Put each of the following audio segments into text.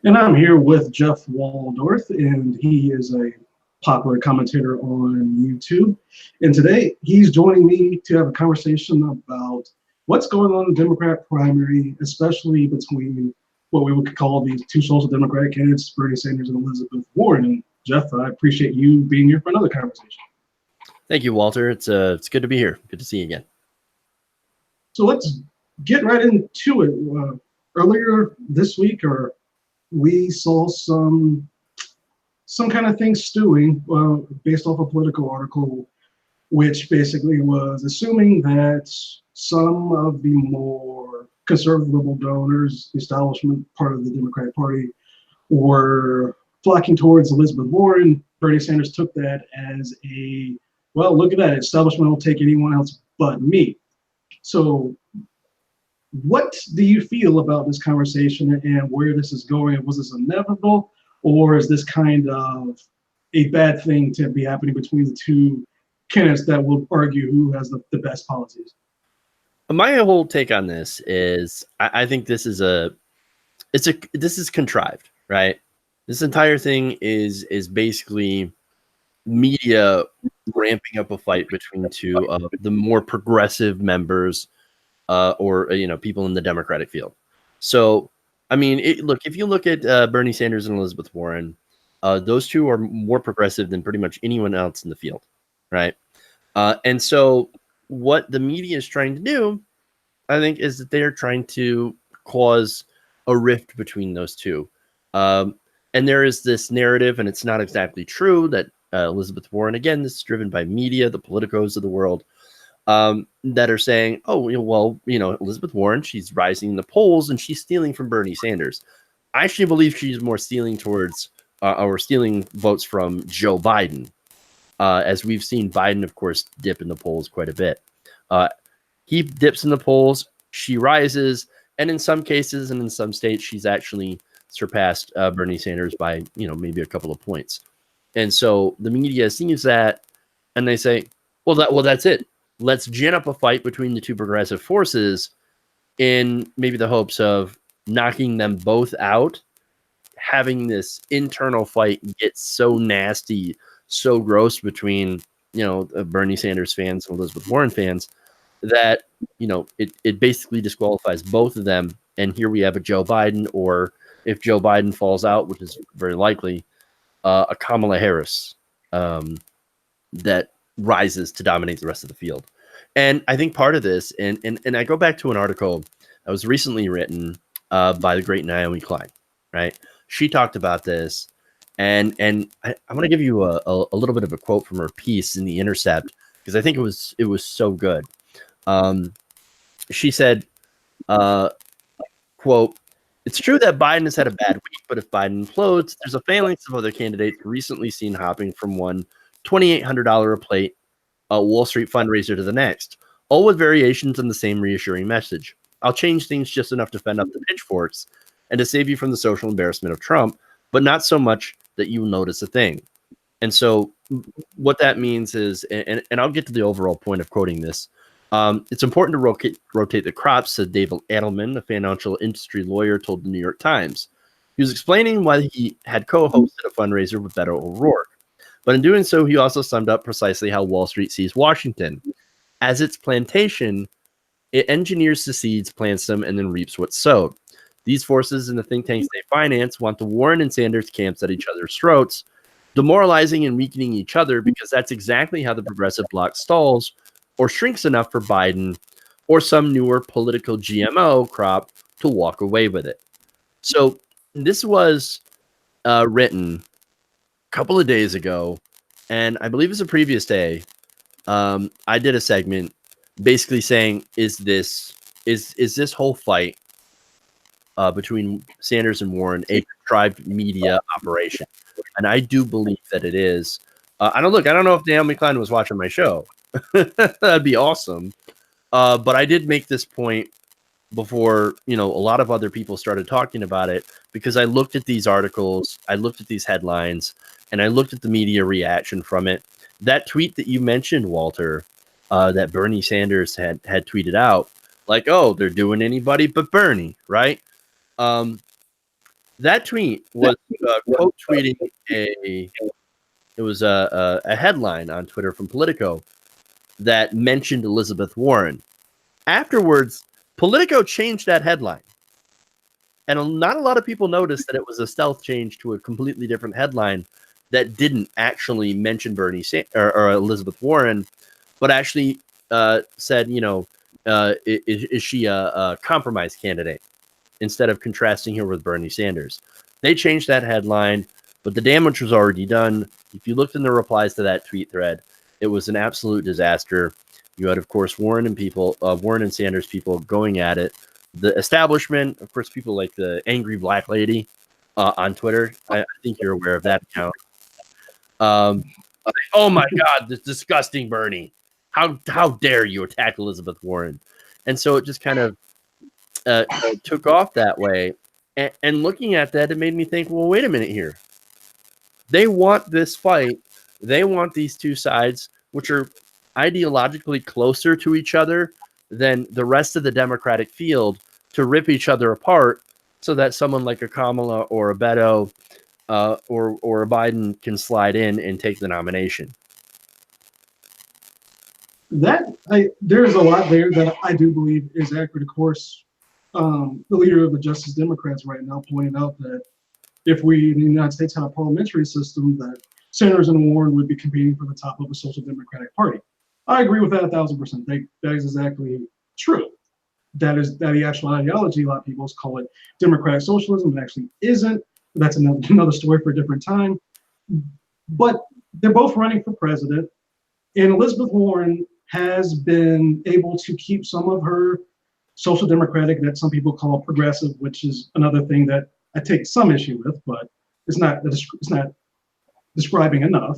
And I'm here with Jeff Waldorf, and he is a popular commentator on YouTube. And today he's joining me to have a conversation about what's going on in the Democrat primary, especially between what we would call these two social Democratic candidates, Bernie Sanders and Elizabeth Warren. And Jeff, I appreciate you being here for another conversation. Thank you, Walter. It's good to be here. Good to see you again. So let's get right into it. Earlier this week, we saw some kind of thing stewing based off a political article, which basically was assuming that some of the more conservative liberal donors, the establishment part of the Democratic Party, were flocking towards Elizabeth Warren. Bernie Sanders took that as well, look at that, establishment will take anyone else but me. So what do you feel about this conversation and where this is going? Was this inevitable, or is this kind of a bad thing to be happening between the two candidates that will argue who has the best policies? My whole take on this is I think this is this is contrived, right? This entire thing is basically media ramping up a fight between two of the more progressive members or people in the Democratic field. So, I mean, look, if you look at Bernie Sanders and Elizabeth Warren, those two are more progressive than pretty much anyone else in the field, right? And so what the media is trying to do, I think, is that they're trying to cause a rift between those two. And there is this narrative, and it's not exactly true, that Elizabeth Warren, again, this is driven by media, the politicos of the world, that are saying, oh, well, Elizabeth Warren, she's rising in the polls and she's stealing from Bernie Sanders. I actually believe she's more stealing towards or stealing votes from Joe Biden, as we've seen Biden, of course, dip in the polls quite a bit. He dips in the polls, she rises, and in some cases and in some states, she's actually surpassed Bernie Sanders by, maybe a couple of points. And so the media sees that and they say, well, that's it. Let's gin up a fight between the two progressive forces in maybe the hopes of knocking them both out, having this internal fight get so nasty, so gross between, Bernie Sanders fans and Elizabeth Warren fans that, it basically disqualifies both of them. And here we have a Joe Biden, or if Joe Biden falls out, which is very likely, a Kamala Harris that rises to dominate the rest of the field. And I think part of this, and I go back to an article that was recently written by the great Naomi Klein, right? She talked about this, and I want to give you a little bit of a quote from her piece in The Intercept, because I think it was so good. She said, quote, "It's true that Biden has had a bad week, but if Biden implodes, there's a phalanx of other candidates recently seen hopping from one $2,800 a plate Wall Street fundraiser to the next, all with variations on the same reassuring message. I'll change things just enough to fend up the pitchforks and to save you from the social embarrassment of Trump, but not so much that you will notice a thing." And so what that means is, and I'll get to the overall point of quoting this, it's important to rotate the crops, said David Adelman, a financial industry lawyer, told the New York Times. He was explaining why he had co-hosted a fundraiser with Beto O'Rourke. But in doing so, he also summed up precisely how Wall Street sees Washington. As its plantation, it engineers the seeds, plants them, and then reaps what's sowed. These forces and the think tanks they finance want the Warren and Sanders camps at each other's throats, demoralizing and weakening each other, because that's exactly how the progressive bloc stalls or shrinks enough for Biden or some newer political GMO crop to walk away with it. So this was written couple of days ago, and I believe it's a previous day, I did a segment basically saying, is this whole fight between Sanders and Warren a contrived media operation? And I do believe that it is. I don't know if Naomi Klein was watching my show. That'd be awesome. But I did make this point before, a lot of other people started talking about it, because I looked at these articles, I looked at these headlines, and I looked at the media reaction from it. That tweet that you mentioned, Walter, that Bernie Sanders had tweeted out, like, oh, they're doing anybody but Bernie, right? That tweet was quote tweeting a headline on Twitter from Politico that mentioned Elizabeth Warren. Afterwards, Politico changed that headline. And not a lot of people noticed that it was a stealth change to a completely different headline that didn't actually mention or Elizabeth Warren, but actually said, is she a compromise candidate instead of contrasting her with Bernie Sanders. They changed that headline, but the damage was already done. If you looked in the replies to that tweet thread, it was an absolute disaster. You had, of course, Warren and Sanders people going at it. The establishment, of course, people like the Angry Black Lady on Twitter. I think you're aware of that account. Oh my God, this disgusting Bernie! How dare you attack Elizabeth Warren? And so it just kind of took off that way. And looking at that, it made me think, well, wait a minute here. They want this fight. They want these two sides, which are ideologically closer to each other than the rest of the Democratic field, to rip each other apart so that someone like a Kamala or a Beto or a Biden can slide in and take the nomination. There's a lot there that I do believe is accurate. Of course, the leader of the Justice Democrats right now pointed out that if we in the United States had a parliamentary system, that Sanders and Warren would be competing for the top of the Social Democratic Party. I agree with that 1,000%. That is exactly true. That is the actual ideology. A lot of people call it democratic socialism. It actually isn't. That's another story for a different time. But they're both running for president, and Elizabeth Warren has been able to keep some of her social democratic, that some people call progressive, which is another thing that I take some issue with, but it's not describing enough.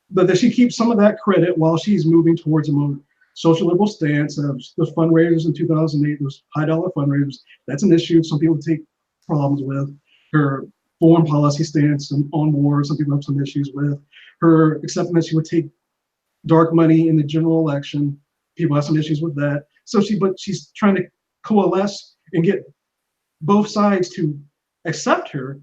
But that she keeps some of that credit while she's moving towards a more social liberal stance. Those fundraisers in 2008, those high dollar fundraisers, that's an issue some people take problems with. Her foreign policy stance on war, some people have some issues with. Her accepting that she would take dark money in the general election, people have some issues with that. But she's trying to coalesce and get both sides to accept her.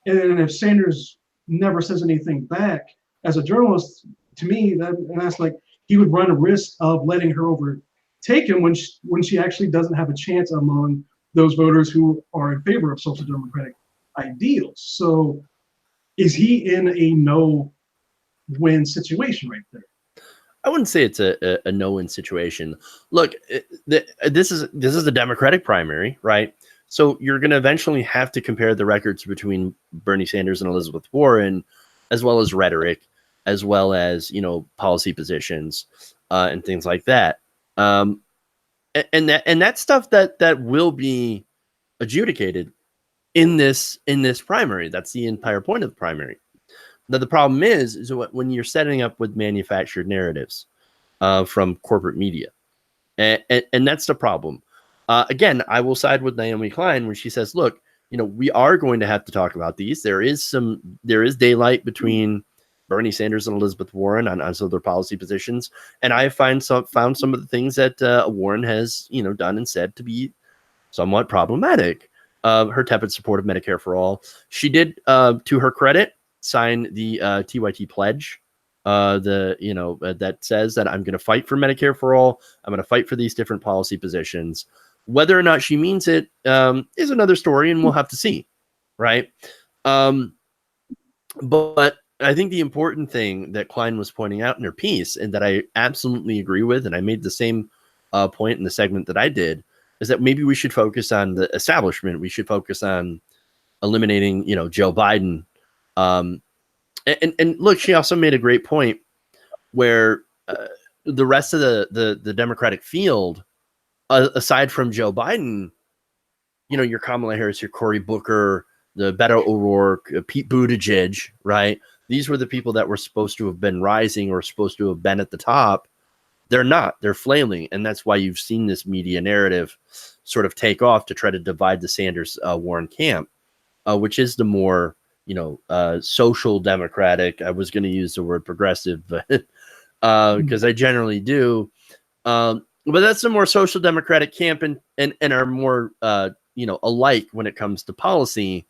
And if Sanders never says anything back, as a journalist, to me, that's like he would run a risk of letting her overtake him when she actually doesn't have a chance among those voters who are in favor of social democratic ideals. So is he in a no-win situation right there? I wouldn't say it's a no-win situation. Look, this is the Democratic primary, right? So you're going to eventually have to compare the records between Bernie Sanders and Elizabeth Warren, as well as rhetoric, as well as policy positions and things like that. And that stuff that will be adjudicated in this primary. That's the entire point of the primary. Now, the problem is when you're setting up with manufactured narratives from corporate media. And that's the problem. Again, I will side with Naomi Klein when she says, look, we are going to have to talk about these. There is daylight between Bernie Sanders and Elizabeth Warren on some of their policy positions. And I found some of the things that Warren has, done and said to be somewhat problematic. Her tepid support of Medicare for all. She did, to her credit, sign the TYT pledge, that says that I'm going to fight for Medicare for all. I'm going to fight for these different policy positions. Whether or not she means it is another story, and we'll have to see, right? But I think the important thing that Klein was pointing out in her piece, and that I absolutely agree with, and I made the same point in the segment that I did, is that maybe we should focus on the establishment. We should focus on eliminating, Joe Biden. And look, she also made a great point where the rest of the Democratic field, aside from Joe Biden, your Kamala Harris, your Cory Booker, the Beto O'Rourke, Pete Buttigieg, right? These were the people that were supposed to have been rising or supposed to have been at the top. They're not. They're flailing. And that's why you've seen this media narrative sort of take off to try to divide the Sanders Warren camp, which is the more, social democratic. I was going to use the word progressive, but because I generally do. But that's the more social democratic camp and are more, alike when it comes to policy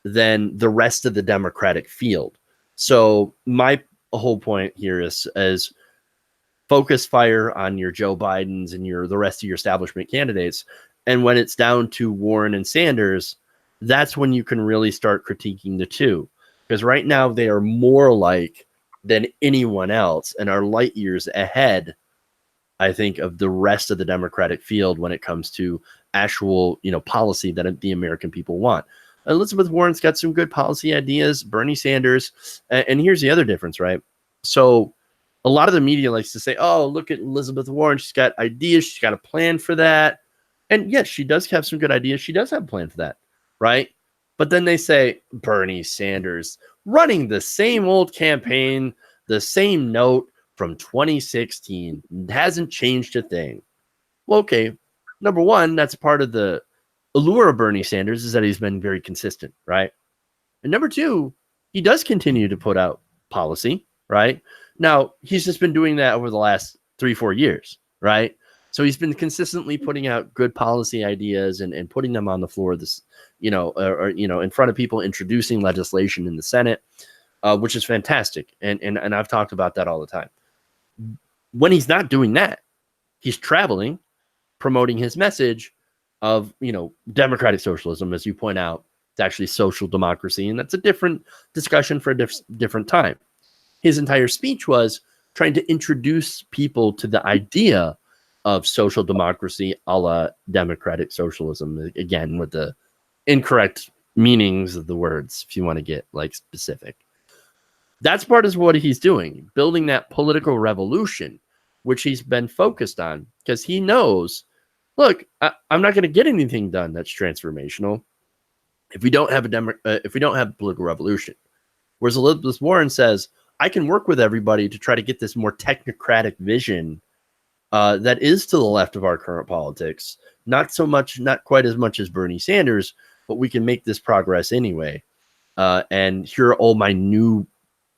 than the rest of the Democratic field. So my whole point here is focus fire on your Joe Bidens and the rest of your establishment candidates. And when it's down to Warren and Sanders, that's when you can really start critiquing the two. Because right now they are more alike than anyone else and are light years ahead, I think, of the rest of the Democratic field when it comes to actual, policy that the American people want. Elizabeth Warren's got some good policy ideas. Bernie Sanders, and here's the other difference, right? So a lot of the media likes to say, oh, look at Elizabeth Warren. She's got ideas. She's got a plan for that. And yes, she does have some good ideas. She does have a plan for that, right? But then they say Bernie Sanders running the same old campaign, the same note from 2016, hasn't changed a thing. Well, okay, number one, that's part of the allure of Bernie Sanders is that he's been very consistent, right? And number two, he does continue to put out policy, right? Now, he's just been doing that over the last 3-4 years, right? So he's been consistently putting out good policy ideas and putting them on the floor of this, in front of people, introducing legislation in the Senate, which is fantastic. And I've talked about that all the time. When he's not doing that, he's traveling, promoting his message of, democratic socialism, as you point out. It's actually social democracy, and that's a different discussion for a different time. His entire speech was trying to introduce people to the idea of social democracy a la democratic socialism, again, with the incorrect meanings of the words, if you want to get specific. That's part of what he's doing, building that political revolution, which he's been focused on, because he knows, look, I'm not going to get anything done that's transformational if we don't have a political revolution. Whereas Elizabeth Warren says, I can work with everybody to try to get this more technocratic vision that is to the left of our current politics. Not quite as much as Bernie Sanders, but we can make this progress anyway. And here are all my new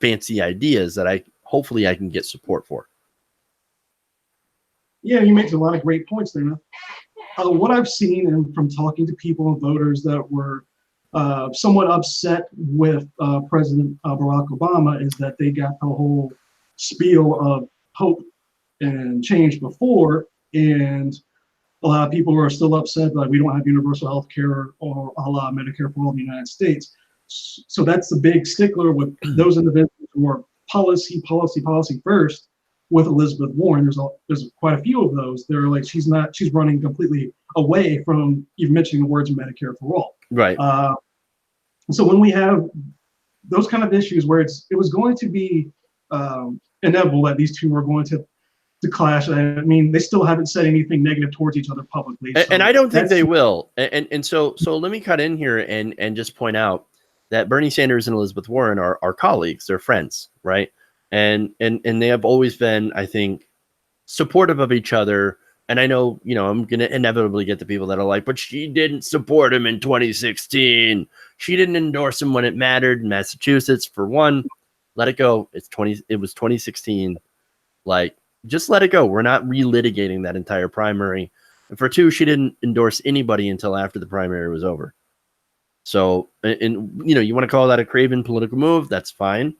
fancy ideas that hopefully I can get support for. Yeah, you make a lot of great points there. What I've seen and from talking to people and voters that were somewhat upset with President Barack Obama is that they got the whole spiel of hope and change before, and a lot of people are still upset that we don't have universal health care or a la Medicare for all in the United States. So that's the big stickler with those individuals who are policy first. With Elizabeth Warren, there's quite a few of those. They're like, she's running completely away from even mentioning the words Medicare for all. Right. So when we have those kind of issues where it was going to be inevitable that these two were going to clash. I mean, they still haven't said anything negative towards each other publicly. And I don't think they will. And so let me cut in here and just point out that Bernie Sanders and Elizabeth Warren are colleagues. They're friends, right? And they have always been, I think, supportive of each other. And I know, I'm going to inevitably get the people that are like, but she didn't support him in 2016. She didn't endorse him when it mattered in Massachusetts. For one, let it go. It was 2016. Just let it go. We're not relitigating that entire primary. And for two, she didn't endorse anybody until after the primary was over. So, and you want to call that a craven political move? That's fine.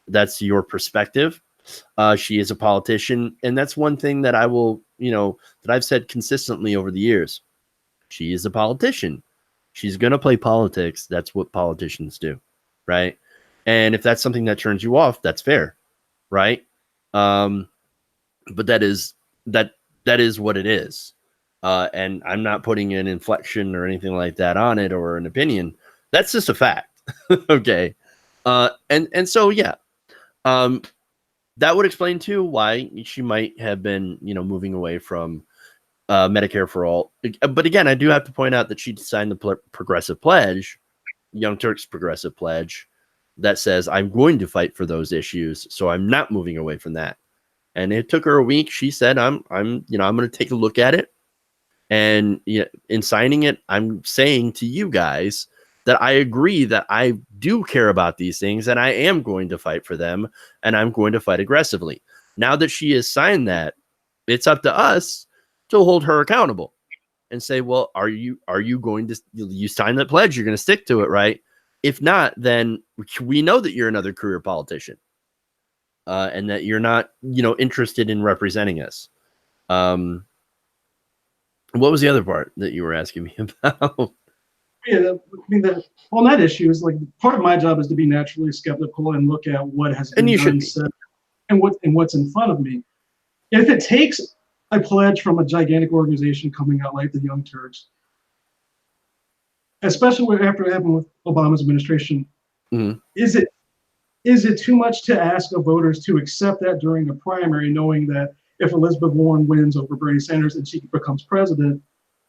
That's your perspective. She is a politician, and that's one thing that I will, that I've said consistently over the years. She is a politician. She's going to play politics. That's what politicians do, right? And if that's something that turns you off, that's fair, right? But that is what it is. And I'm not putting an inflection or anything like that on it or an opinion. That's just a fact. Okay. And so, yeah. That would explain too why she might have been, moving away from Medicare for all. But again, I do have to point out that she signed the Progressive Pledge, Young Turks Progressive Pledge, that says I'm going to fight for those issues, so I'm not moving away from that. And it took her a week. She said, I'm going to take a look at it, and in signing it, I'm saying to you guys that I agree that I do care about these things, and I am going to fight for them, and I'm going to fight aggressively. Now that she has signed that, it's up to us to hold her accountable and say, well, are you going to, you sign that pledge, you're going to stick to it, right? If not, then we know that you're another career politician, and that you're not, interested in representing us. What was the other part that you were asking me about? Yeah, I mean, on that issue is like part of my job is to be naturally skeptical and look at what has And been you should done, be. said, and what's in front of me. If it takes a pledge from a gigantic organization coming out like the Young Turks, especially after it happened with Obama's administration, Mhm. is it too much to ask of voters to accept that during a primary, knowing that if Elizabeth Warren wins over Bernie Sanders and she becomes president,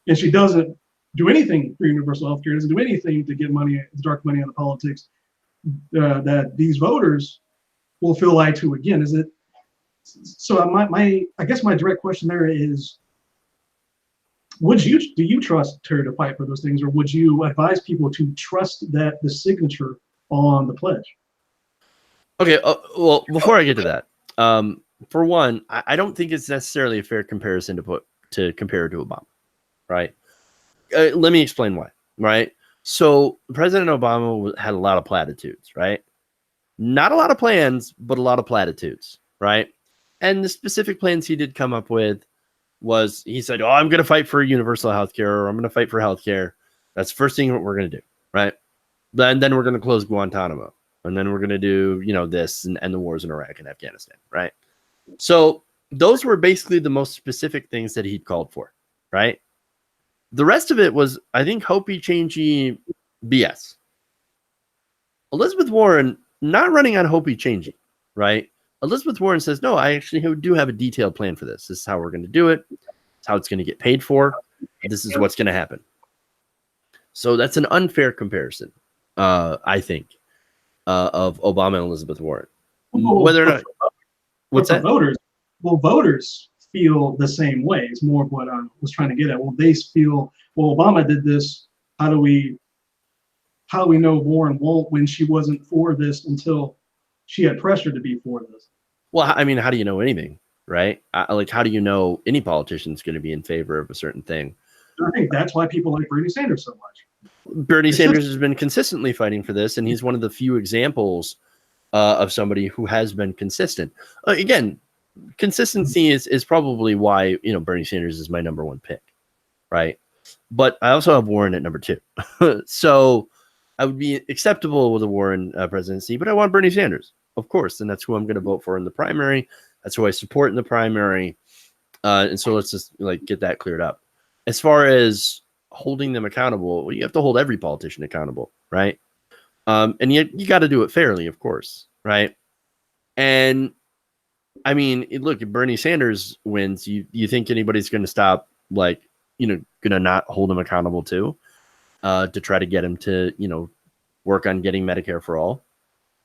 and she doesn't do anything for universal health care, doesn't do anything to get money, dark money out of politics, that these voters will feel lied to again? Is it so? I guess my direct question there is: do you trust her to fight for those things, or would you advise people to trust that the signature on the pledge? Okay. Well, before I get to that, for one, I don't think it's necessarily a fair comparison to compare to Obama, right? Let me explain why. Right. So President Obama had a lot of platitudes, right? Not a lot of plans, but a lot of platitudes, right? And the specific plans he did come up with was he said, "Oh, I'm going to fight for universal health care, or I'm going to fight for health care. That's the first thing that we're going to do, right? Then we're going to close Guantanamo, and then we're going to do, this and the wars in Iraq and Afghanistan, right?" So those were basically the most specific things that he'd called for, right? The rest of it was, I think, hopey, changey BS. Elizabeth Warren not running on hopey, changey, right? Elizabeth Warren says, "No, I actually do have a detailed plan for this. This is how we're going to do it. It's how it's going to get paid for. This is what's going to happen." So that's an unfair comparison, I think, of Obama and Elizabeth Warren. Whether or not, what's that? Voters feel the same way. It's more of what I was trying to get at. Well, they feel, well, Obama did this. How do we know Warren won't, when she wasn't for this until she had pressure to be for this? Well, I mean, how do you know anything, right? Like, how do you know any politician's going to be in favor of a certain thing? I think that's why people like Bernie Sanders so much. Bernie Sanders has been consistently fighting for this, and he's one of the few examples of somebody who has been consistent. Again, consistency is probably why Bernie Sanders is my number one pick, right? But I also have Warren at number 2, so I would be acceptable with a Warren presidency, but I want Bernie Sanders, of course, and that's who I'm going to vote for in the primary. That's who I support in the primary, and so let's just get that cleared up. As far as holding them accountable, well, you have to hold every politician accountable, right? And you got to do it fairly, of course, right? And I mean, look, if Bernie Sanders wins, you think anybody's going to stop, going to not hold him accountable to try to get him to, work on getting Medicare for all?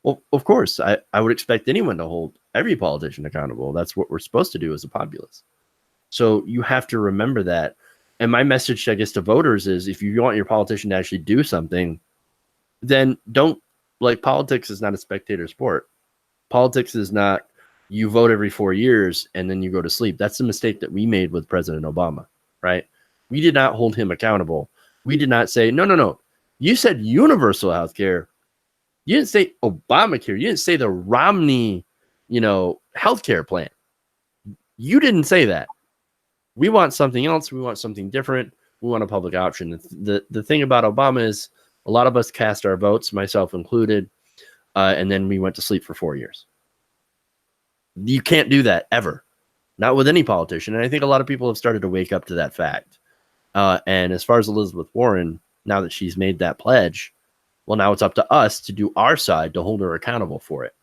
Well, of course, I would expect anyone to hold every politician accountable. That's what we're supposed to do as a populace. So you have to remember that. And my message, I guess, to voters is, if you want your politician to actually do something, then don't, politics is not a spectator sport. Politics is not, you vote every 4 years and then you go to sleep. That's the mistake that we made with President Obama, right? We did not hold him accountable. We did not say, no. You said universal health care. You didn't say Obamacare. You didn't say the Romney, healthcare plan. You didn't say that. We want something else. We want something different. We want a public option. The thing about Obama is a lot of us cast our votes, myself included, and then we went to sleep for 4 years. You can't do that ever, not with any politician. And I think a lot of people have started to wake up to that fact. And as far as Elizabeth Warren, now that she's made that pledge, well, now it's up to us to do our side to hold her accountable for it.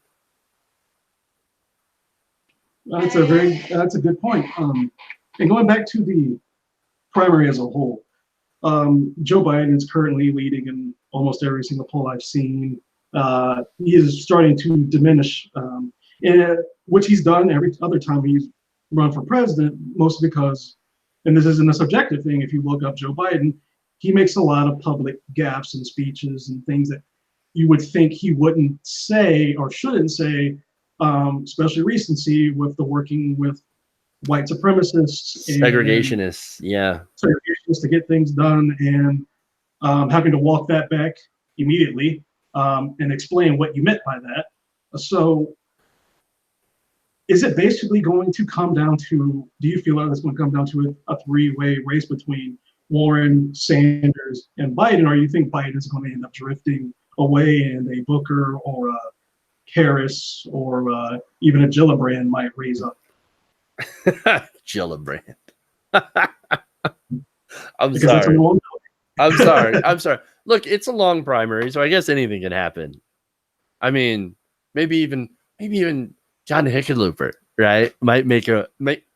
That's a good point. And going back to the primary as a whole, Joe Biden is currently leading in almost every single poll I've seen. He is starting to diminish, which he's done every other time he's run for president, mostly because, and this isn't a subjective thing, if you look up Joe Biden, he makes a lot of public gaffes and speeches and things that you would think he wouldn't say or shouldn't say, especially recency with the working with white supremacists, segregationists, segregationists to get things done, and having to walk that back immediately. and explain what you meant by that. So is it basically going to come down to, do you feel like it's going to come down to a three-way race between Warren, Sanders, and Biden, or you think Biden is going to end up drifting away and a Booker or a Harris or even a Gillibrand might raise up? Gillibrand. I'm Because that's a sorry. long I'm sorry. I'm sorry. Look, it's a long primary, so I guess anything can happen. I mean, maybe even John Hickenlooper, right?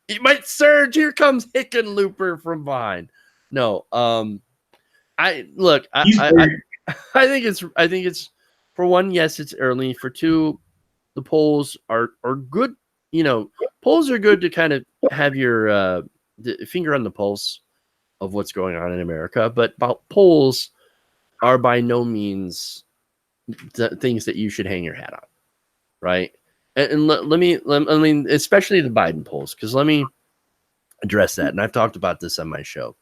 He might surge. Here comes Hickenlooper from behind. No, I look. I think it's for one, yes, it's early. For two, the polls are good. You know, polls are good to kind of have your finger on the pulse of what's going on in America. But polls are by no means things that you should hang your hat on, right? And let me, especially the Biden polls, because let me address that. And I've talked about this on my show,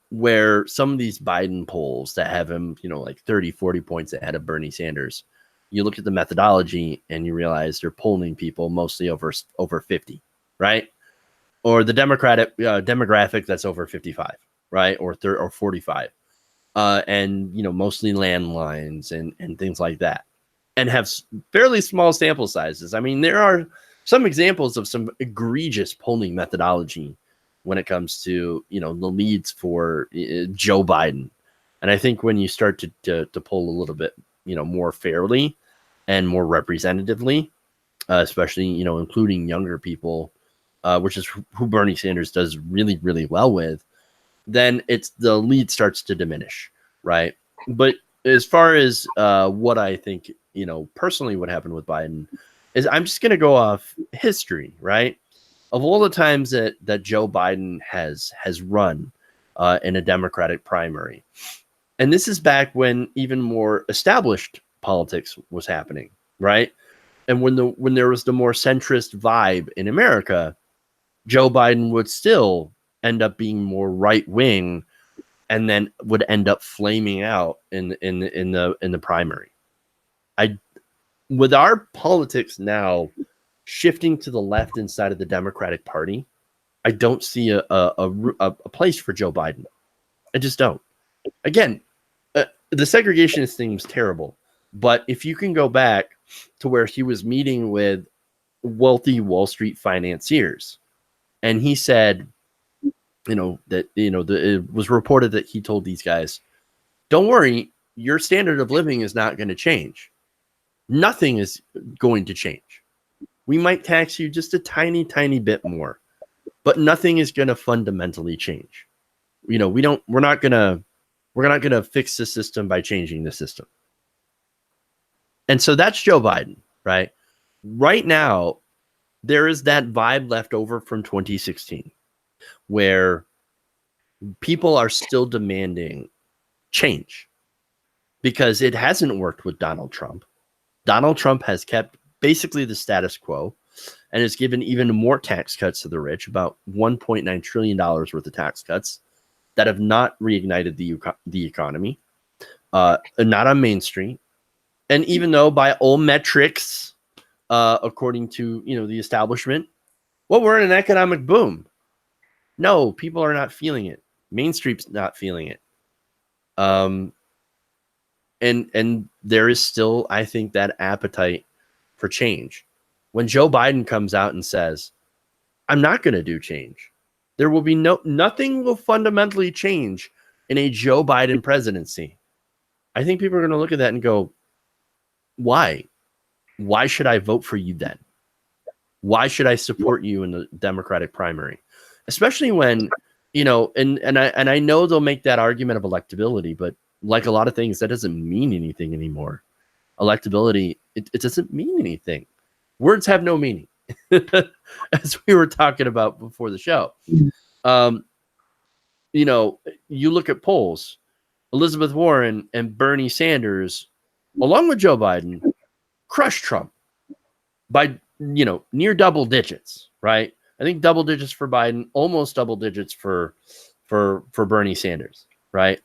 where some of these Biden polls that have him, like 30, 40 points ahead of Bernie Sanders, you look at the methodology and you realize they're polling people mostly over 50, right? Or the Democratic demographic that's over 55, right? Or 45. And mostly landlines and things like that, and have fairly small sample sizes. I mean, there are some examples of some egregious polling methodology when it comes to the leads for Joe Biden. And I think when you start to poll a little bit more fairly and more representatively, especially including younger people, which is who Bernie Sanders does really, really well with, then the lead starts to diminish, right? But as far as what I think, personally what happened with Biden is, I'm just going to go off history, right? Of all the times that Joe Biden has run in a Democratic primary. And this is back when even more established politics was happening, right? And when there was the more centrist vibe in America, Joe Biden would still end up being more right wing, and then would end up flaming out in the primary. With our politics now shifting to the left inside of the Democratic Party, I don't see a place for Joe Biden. I just don't. Again, the segregationist thing was terrible, but if you can go back to where he was meeting with wealthy Wall Street financiers, and he said, it was reported that he told these guys, don't worry, your standard of living is not going to change. Nothing is going to change. We might tax you just a tiny, tiny bit more, but nothing is going to fundamentally change. We're not going to fix the system by changing the system. And so that's Joe Biden, right? Right now, there is that vibe left over from 2016. Where people are still demanding change because it hasn't worked with Donald Trump. Donald Trump has kept basically the status quo and has given even more tax cuts to the rich, about $1.9 trillion worth of tax cuts that have not reignited the economy, not on Main Street. And even though by all metrics, according to the establishment, we're in an economic boom. No, people are not feeling it. Main Street's not feeling it. And there is still, I think, that appetite for change. When Joe Biden comes out and says, I'm not going to do change, there will be nothing will fundamentally change in a Joe Biden presidency. I think people are going to look at that and go, why? Why should I vote for you then? Why should I support you in the Democratic primary? Especially when, and I know they'll make that argument of electability, but like a lot of things, that doesn't mean anything anymore. Electability, it doesn't mean anything. Words have no meaning, as we were talking about before the show. You look at polls, Elizabeth Warren and Bernie Sanders, along with Joe Biden, crushed Trump by, near double digits, right? I think double digits for Biden, almost double digits for Bernie Sanders, right?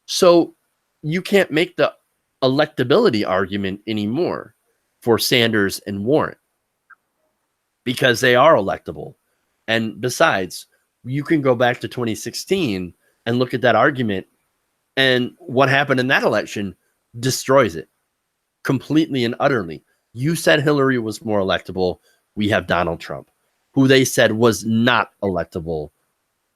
So you can't make the electability argument anymore for Sanders and Warren because they are electable. And besides, you can go back to 2016 and look at that argument, and what happened in that election destroys it completely and utterly. You said Hillary was more electable. We have Donald Trump, who they said was not electable.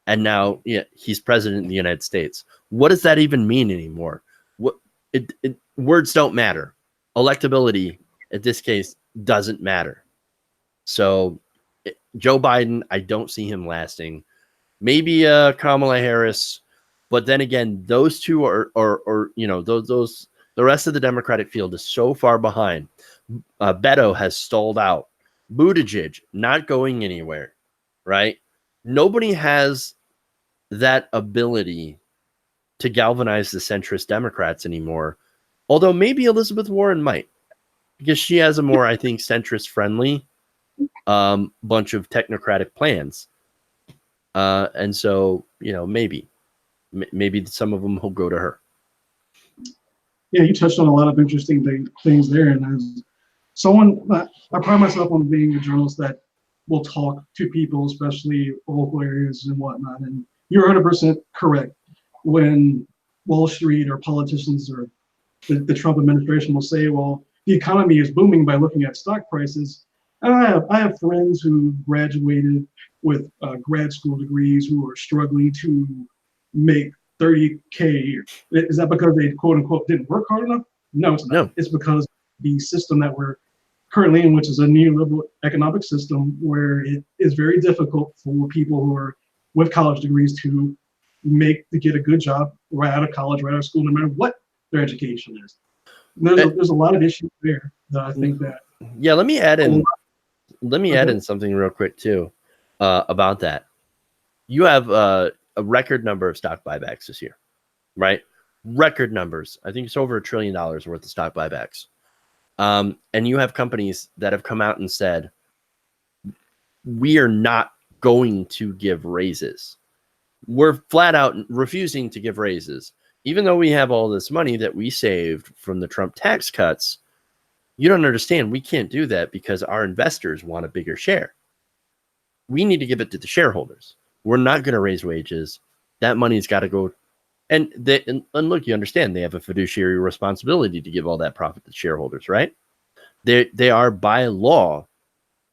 And now he's president of the United States. What does that even mean anymore? Words don't matter. Electability, in this case, doesn't matter. So Joe Biden, I don't see him lasting. Maybe Kamala Harris, but then again, those two are those the rest of the Democratic field is so far behind. Beto has stalled out. Buttigieg not going anywhere, right? Nobody has that ability to galvanize the centrist Democrats anymore. Although maybe Elizabeth Warren might, because she has a more, I think, centrist-friendly bunch of technocratic plans. And so, maybe some of them will go to her. Yeah, you touched on a lot of interesting things there. And as someone, I pride myself on being a journalist that will talk to people, especially local areas and whatnot. And you're 100% correct. When Wall Street or politicians or the Trump administration will say, well, the economy is booming by looking at stock prices. And I have friends who graduated with grad school degrees who are struggling to make $30K a year. Is that because they, quote unquote, didn't work hard enough? No, it's not. No. It's because the system that we're currently in, which is a neoliberal economic system, where it is very difficult for people who are with college degrees to get a good job right out of college, right out of school, no matter what their education is. There's a lot of issues there that I think that. Yeah, let me add in something real quick too about that. You have a record number of stock buybacks this year, right? Record numbers. I think it's over $1 trillion worth of stock buybacks. And you have companies that have come out and said, we are not going to give raises. We're flat out refusing to give raises. Even though we have all this money that we saved from the Trump tax cuts, you don't understand. We can't do that because our investors want a bigger share. We need to give it to the shareholders. We're not going to raise wages. That money's got to go. And look, you understand they have a fiduciary responsibility to give all that profit to shareholders, right? They are by law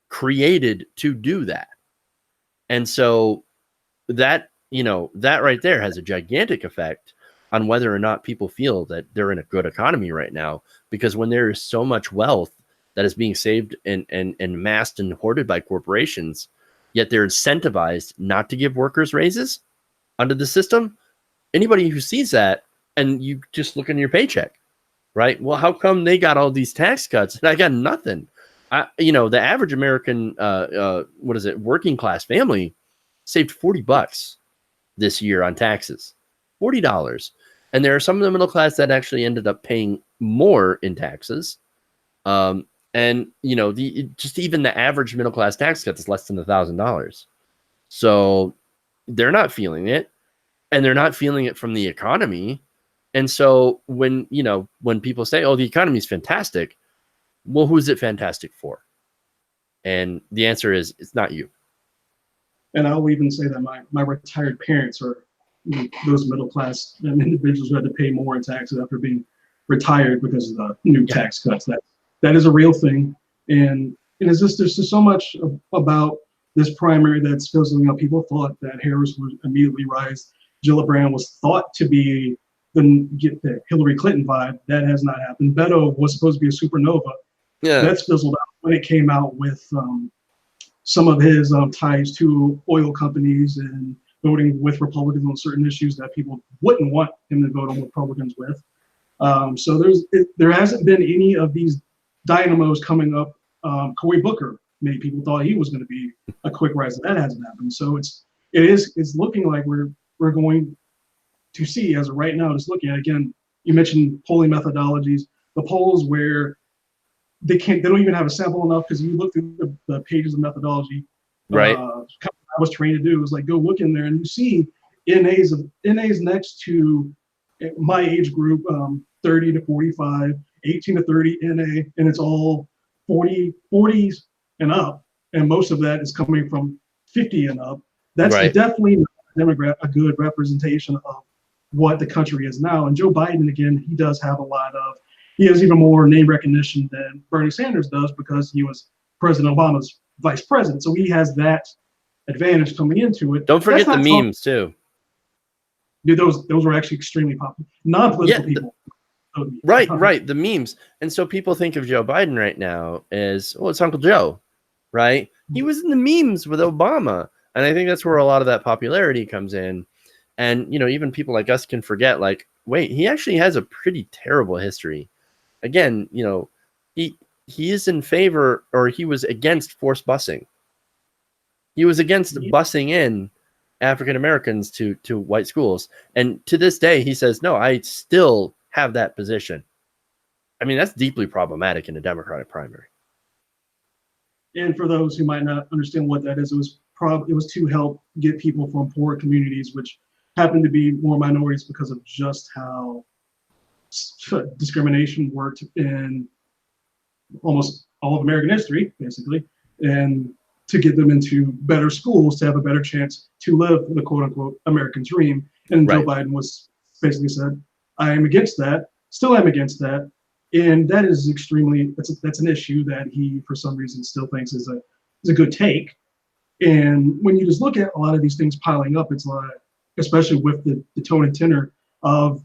created to do that. And so that right there has a gigantic effect on whether or not people feel that they're in a good economy right now. Because when there is so much wealth that is being saved and amassed and hoarded by corporations, yet they're incentivized not to give workers raises under the system, anybody who sees that, and you just look in your paycheck, right? Well, how come they got all these tax cuts and I got nothing? The average American, working class family saved $40 this year on taxes, $40. And there are some of the middle class that actually ended up paying more in taxes. And even the average middle class tax cut is less than $1,000. So they're not feeling it, and they're not feeling it from the economy. And so when people say, oh, the economy is fantastic, well, who's it fantastic for? And the answer is, it's not you. And I'll even say that my retired parents are those middle class individuals who had to pay more in taxes after being retired because of the new tax cuts. That is a real thing. And there's just so much about this primary that's fizzling out. People thought that Harris would immediately rise. Gillibrand was thought to be get the Hillary Clinton vibe. That has not happened. Beto was supposed to be a supernova. Yeah, that's fizzled out when it came out with some of his ties to oil companies and voting with Republicans on certain issues that people wouldn't want him to vote on Republicans with. So there hasn't been any of these dynamos coming up. Cory Booker, many people thought he was going to be a quick rise. That hasn't happened. So it's looking like we're going to see, as of right now, just looking at, again, you mentioned polling methodologies, the polls where they don't even have a sample enough, because you look through the pages of methodology. Right. I was trained to do is like go look in there and you see NAs next to my age group, 30 to 45, 18 to 30 NA, and it's all 40s and up, and most of that is coming from 50 and up. That's Right. definitely not a good representation of what the country is now. And Joe Biden, again, he does have he has even more name recognition than Bernie Sanders does because he was President Obama's vice president. So he has that advantage coming into it. Don't forget the memes too. Dude, those were actually extremely popular. Non-political people. Right. The memes. And so people think of Joe Biden right now as, well, it's Uncle Joe, right? He was in the memes with Obama. And I think that's where a lot of that popularity comes in. And, you know, even people like us can forget, like, wait, he actually has a pretty terrible history. Again, you know, he is in favor, or he was against forced busing. He was against busing in African Americans to white schools. And to this day, he says, no, I still have that position. I mean, that's deeply problematic in a Democratic primary. And for those who might not understand what that is, it was to help get people from poor communities, which happen to be more minorities because of just how discrimination worked in almost all of American history, basically, and to get them into better schools to have a better chance to live the quote unquote American dream. And Joe Biden was basically said, I am against that, still am against that. And that is that's an issue that he, for some reason, still thinks is a good take. And when you just look at a lot of these things piling up, it's like, especially with the tone and tenor of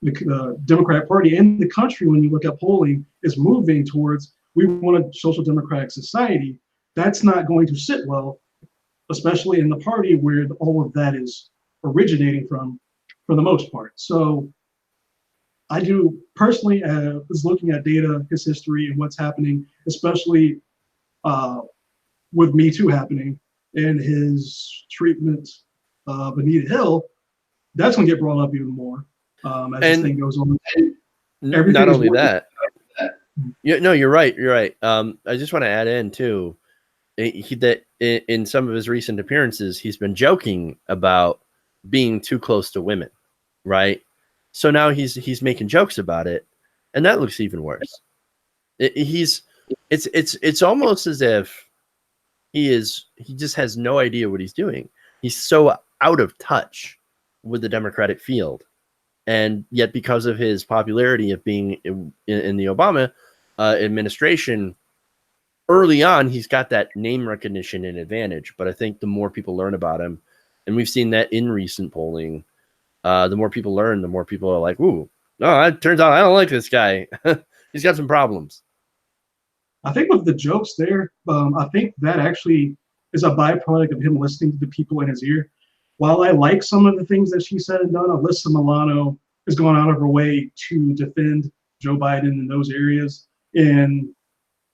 the Democratic Party and the country, when you look at polling, is moving towards, we want a social democratic society. That's not going to sit well, especially in the party where all of that is originating from, for the most part. So I do personally, was looking at data, his history, and what's happening, especially with Me Too happening and his treatment of Anita Hill. That's going to get brought up even more as this thing goes on. Not only that. No, you're right. You're right. I just want to add in too, that in some of his recent appearances, he's been joking about being too close to women, right? So now he's making jokes about it, and that looks even worse. It's almost as if he just has no idea what he's doing. He's so out of touch with the Democratic field, and yet because of his popularity of being in the Obama administration early on, he's got that name recognition and advantage. But I think the more people learn about him, and we've seen that in recent polling, the more people learn, the more people are like, ooh, no, it turns out I don't like this guy. He's got some problems. I think with the jokes there, I think that actually is a byproduct of him listening to the people in his ear. While I like some of the things that she said and done, Alyssa Milano has gone out of her way to defend Joe Biden in those areas. And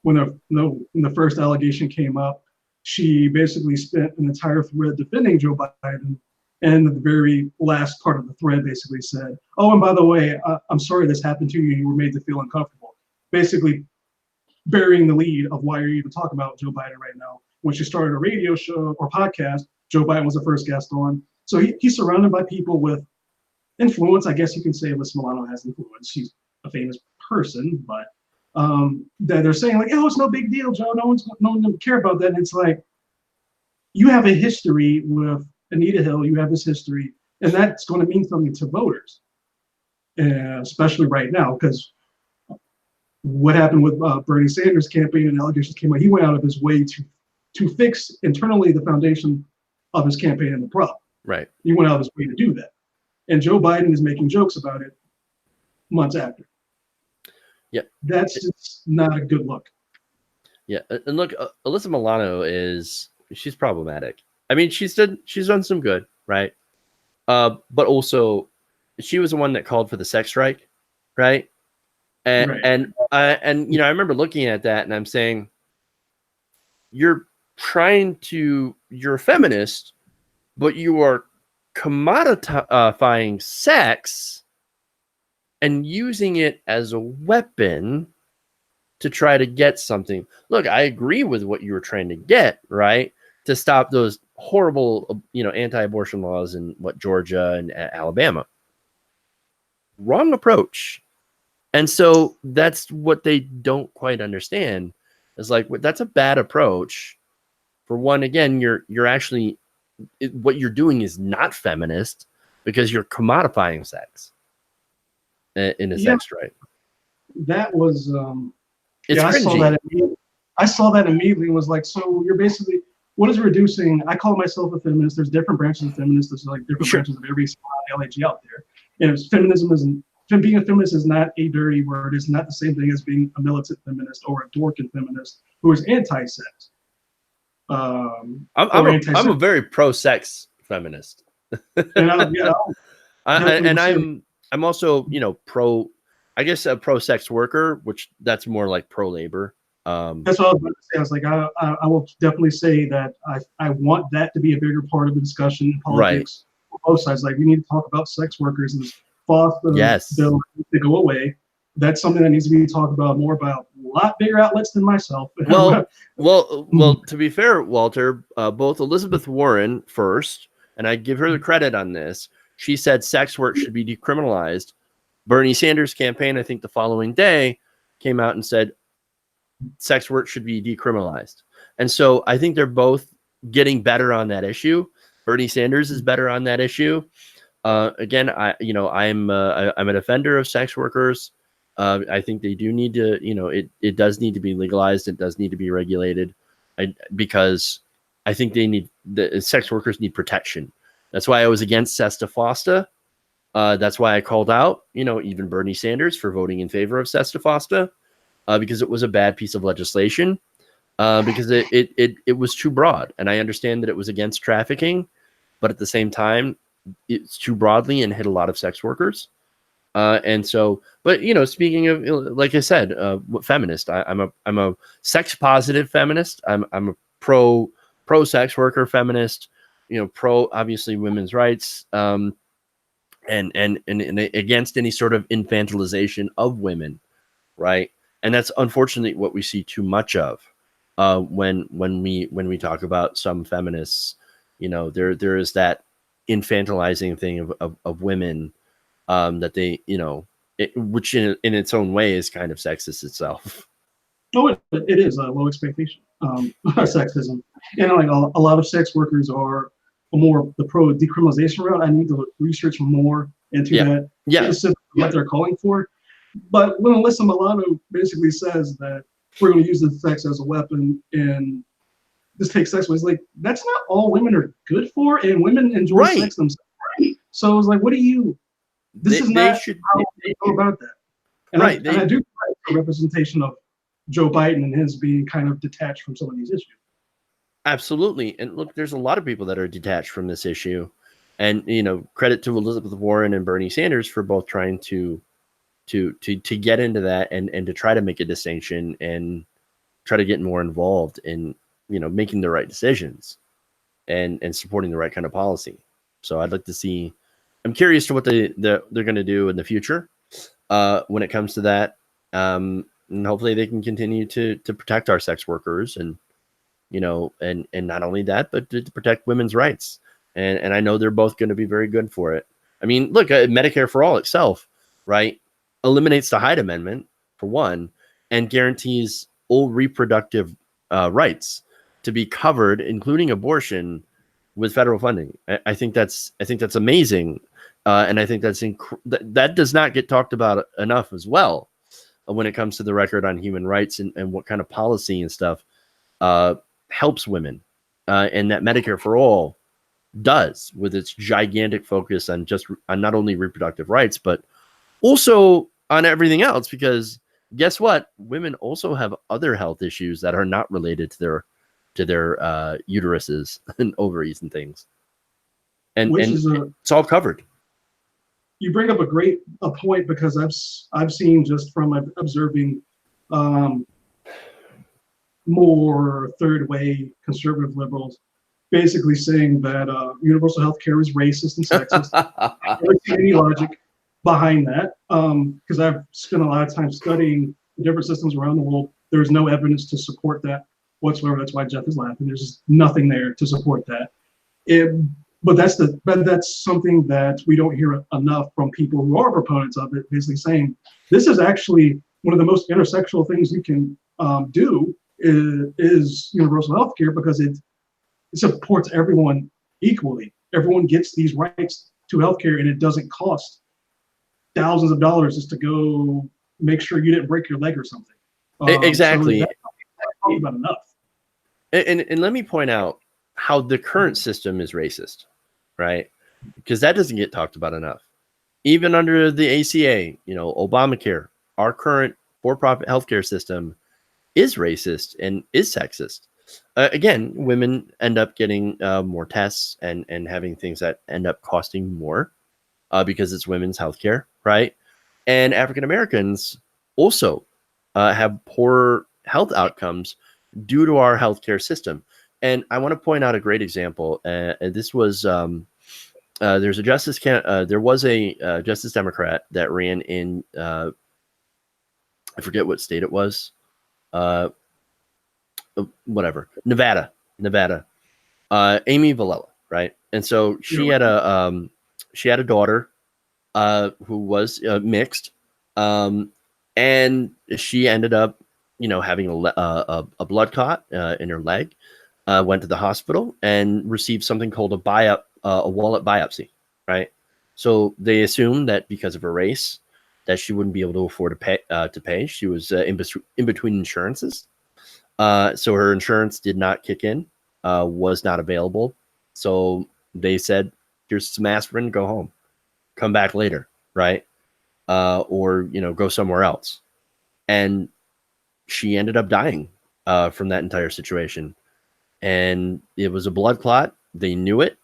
when the first allegation came up, she basically spent an entire thread defending Joe Biden. And the very last part of the thread basically said, oh, and by the way, I'm sorry this happened to you. You were made to feel uncomfortable. Basically burying the lead of why you're even talking about Joe Biden right now. When she started a radio show or podcast, Joe Biden was the first guest on. So he's surrounded by people with influence. I guess you can say Alyssa Milano has influence. She's a famous person, but that they're saying like, oh, it's no big deal, Joe. No one's going to care about that. And it's like, you have a history with Anita Hill. You have this history, and that's going to mean something to voters, especially right now, because what happened with Bernie Sanders' campaign and allegations came out, he went out of his way to fix internally the foundation of his campaign and the problem. Right. He went out of his way to do that. And Joe Biden is making jokes about it months after. Yeah. That's just not a good look. Yeah. And look, Alyssa Milano she's problematic. I mean, she's done some good, right? But also she was the one that called for the sex strike, right? And you know, I remember looking at that and I'm saying, you're a feminist, but you are commodifying sex and using it as a weapon to try to get something. Look, I agree with what you were trying to get, right? To stop those horrible, you know, anti-abortion laws in Georgia and Alabama. wrong approach. And so that's what they don't quite understand. It's like, that's a bad approach. For one, again, you're actually, what you're doing is not feminist because you're commodifying sex in a sex drive. That was It's I saw cringy. that. I saw that immediately and was like, so you're basically, what is reducing? I call myself a feminist. There's different branches of feminists. There's like different Sure. branches of every LAG out there. And feminism isn't, being a feminist is not a dirty word. It's not the same thing as being a militant feminist or a dorking feminist who is anti-sex. I'm a very pro-sex feminist. And I'm also, you know, pro, I guess, a pro-sex worker, which that's more like pro-labor. That's what I was about to say. I was like, I will definitely say that I want that to be a bigger part of the discussion in politics. Right. On both sides, like we need to talk about sex workers and foster bill to go away. That's something that needs to be talked about more about a lot bigger outlets than myself. Well, to be fair, Walter, both Elizabeth Warren first, and I give her the credit on this. She said sex work should be decriminalized. Bernie Sanders' campaign, I think the following day, came out and said sex work should be decriminalized. And so I think they're both getting better on that issue. Bernie Sanders is better on that issue. Again, I'm a defender of sex workers. I think they do need to, it does need to be legalized. It does need to be regulated, because I think the sex workers need protection. That's why I was against SESTA FOSTA. That's why I called out, even Bernie Sanders for voting in favor of SESTA FOSTA, because it was a bad piece of legislation, because it was too broad. And I understand that it was against trafficking, but at the same time, it's too broadly and hit a lot of sex workers. And so, but speaking of, like I said, feminist, I'm a sex positive feminist. I'm a pro sex worker feminist, pro obviously women's rights, and against any sort of infantilization of women. Right. And that's unfortunately what we see too much of, when we talk about some feminists, there is that infantilizing thing of women, that they, which in its own way is kind of sexist itself. Oh, it is a low expectation, sexism. And like a lot of sex workers are more the pro decriminalization route. I need to research more into that. Yeah. What they're calling for. But when Alyssa Milano basically says that we're going to use the sex as a weapon and just take sex away, it's like, that's not all women are good for, and women enjoy sex themselves. Right. So it's like, what do you? This is not how they go about that. And I do like the representation of Joe Biden and his being kind of detached from some of these issues. Absolutely. And look, there's a lot of people that are detached from this issue. And, credit to Elizabeth Warren and Bernie Sanders for both trying to get into that and to try to make a distinction and try to get more involved in, making the right decisions and supporting the right kind of policy. So I'd like to see, I'm curious to what they're going to do in the future when it comes to that. And hopefully they can continue to protect our sex workers and not only that, but to protect women's rights. And I know they're both going to be very good for it. I mean, look, Medicare for All itself, right, eliminates the Hyde Amendment for one, and guarantees all reproductive rights to be covered, including abortion, with federal funding. I think that's amazing, and I think that does not get talked about enough as well when it comes to the record on human rights and what kind of policy and stuff helps women, and that Medicare for All does, with its gigantic focus on not only reproductive rights but also on everything else. Because guess what? Women also have other health issues that are not related to their uteruses and ovaries and things, and it's all covered. You bring up a point, because I've seen, just from observing more third way conservative liberals basically saying that universal health care is racist and sexist. I don't see any logic behind that, because I've spent a lot of time studying the different systems around the world. There's no evidence to support that whatsoever. That's why Jeff is laughing. There's just nothing there to support that. but that's something that we don't hear enough from people who are proponents of it, basically saying this is actually one of the most intersectional things you can do is universal health care, because it supports everyone equally. Everyone gets these rights to healthcare, and it doesn't cost thousands of dollars just to go make sure you didn't break your leg or something. Exactly. So that's not about enough. And let me point out how the current system is racist, right? Because that doesn't get talked about enough. Even under the ACA, Obamacare, our current for-profit healthcare system is racist and is sexist. Again, women end up getting more tests and having things that end up costing more because it's women's healthcare, right? And African Americans also have poor health outcomes due to our healthcare system. And I want to point out a great example. This was there was a Justice Democrat that ran in I forget what state it was. Whatever, Nevada, Amy Villela, right? And so she had a daughter who was mixed, and she ended up, having a blood clot in her leg. Went to the hospital and received something called a wallet biopsy, right? So they assumed that because of her race, that she wouldn't be able to afford to pay. She was in between insurances. So her insurance did not kick in, was not available. So they said, here's some aspirin, go home, come back later, right? Or, go somewhere else. And she ended up dying from that entire situation. And it was a blood clot. They knew it.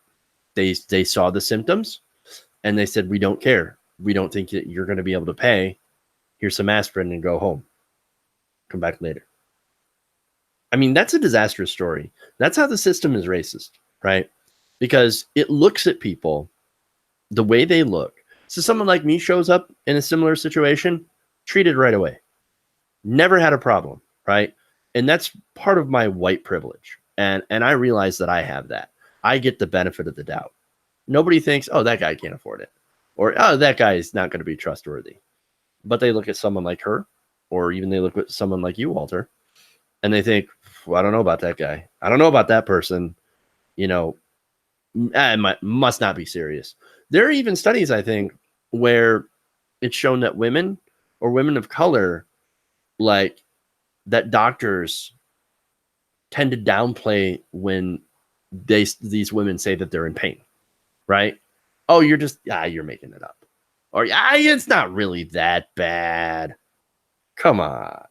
They saw the symptoms, and they said, we don't care. We don't think that you're going to be able to pay. Here's some aspirin and go home. Come back later. I mean, that's a disastrous story. That's how the system is racist, right? Because it looks at people the way they look. So someone like me shows up in a similar situation, treated right away. Never had a problem, right? And that's part of my white privilege. And I realize that I have that. I get the benefit of the doubt. Nobody thinks, oh, that guy can't afford it. Or, oh, that guy is not going to be trustworthy. But they look at someone like her, or even they look at someone like you, Walter, and they think, well, I don't know about that guy. I don't know about that person. It must not be serious. There are even studies, I think, where it's shown that women or women of color, like that doctors tend to downplay when these women say that they're in pain, right? Oh, you're making it up. Or it's not really that bad. Come on.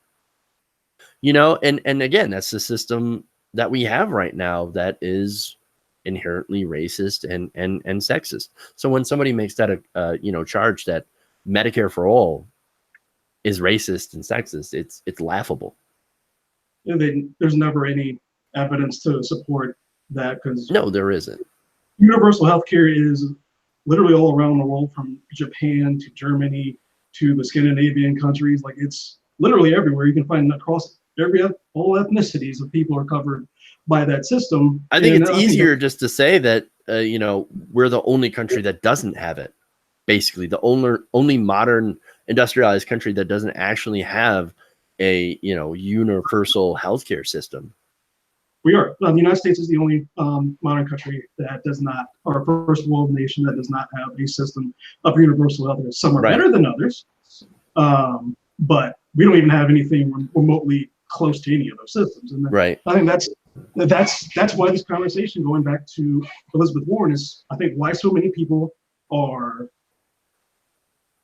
And again, that's the system that we have right now that is inherently racist and sexist. So when somebody makes that a charge that Medicare for all is racist and sexist, it's laughable. There's never any evidence to support that, because no, there isn't. Universal healthcare is literally all around the world, from Japan to Germany to the Scandinavian countries. Like, it's literally everywhere. You can find across all ethnicities of people are covered by that system. I think it's easier just to say that we're the only country that doesn't have it. Basically, the only modern industrialized country that doesn't actually have a universal healthcare system. We are. The United States is the only modern country that does not, or first world nation that does not have a system of universal health care. Some are better than others, but we don't even have anything remotely close to any of those systems. And right. I think that's why this conversation, going back to Elizabeth Warren, is I think why so many people are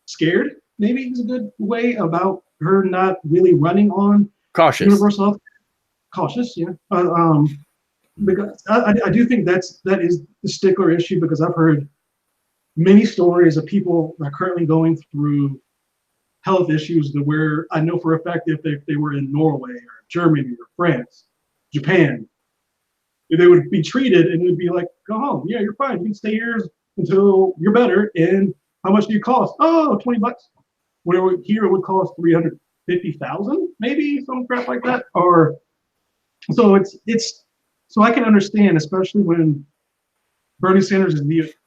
scared. Maybe is a good way about her not really running on cautious universal health. Cautious, yeah. Because I do think that is the stickler issue, because I've heard many stories of people that are currently going through health issues that where I know for a fact if they were in Norway or Germany or France, Japan, they would be treated and it would be like, go home. Yeah, you're fine. You can stay here until you're better. And how much do you cost? Oh, $20. Where here it would cost $350,000, maybe some crap like that. Or so it's so I can understand, especially when Bernie Sanders is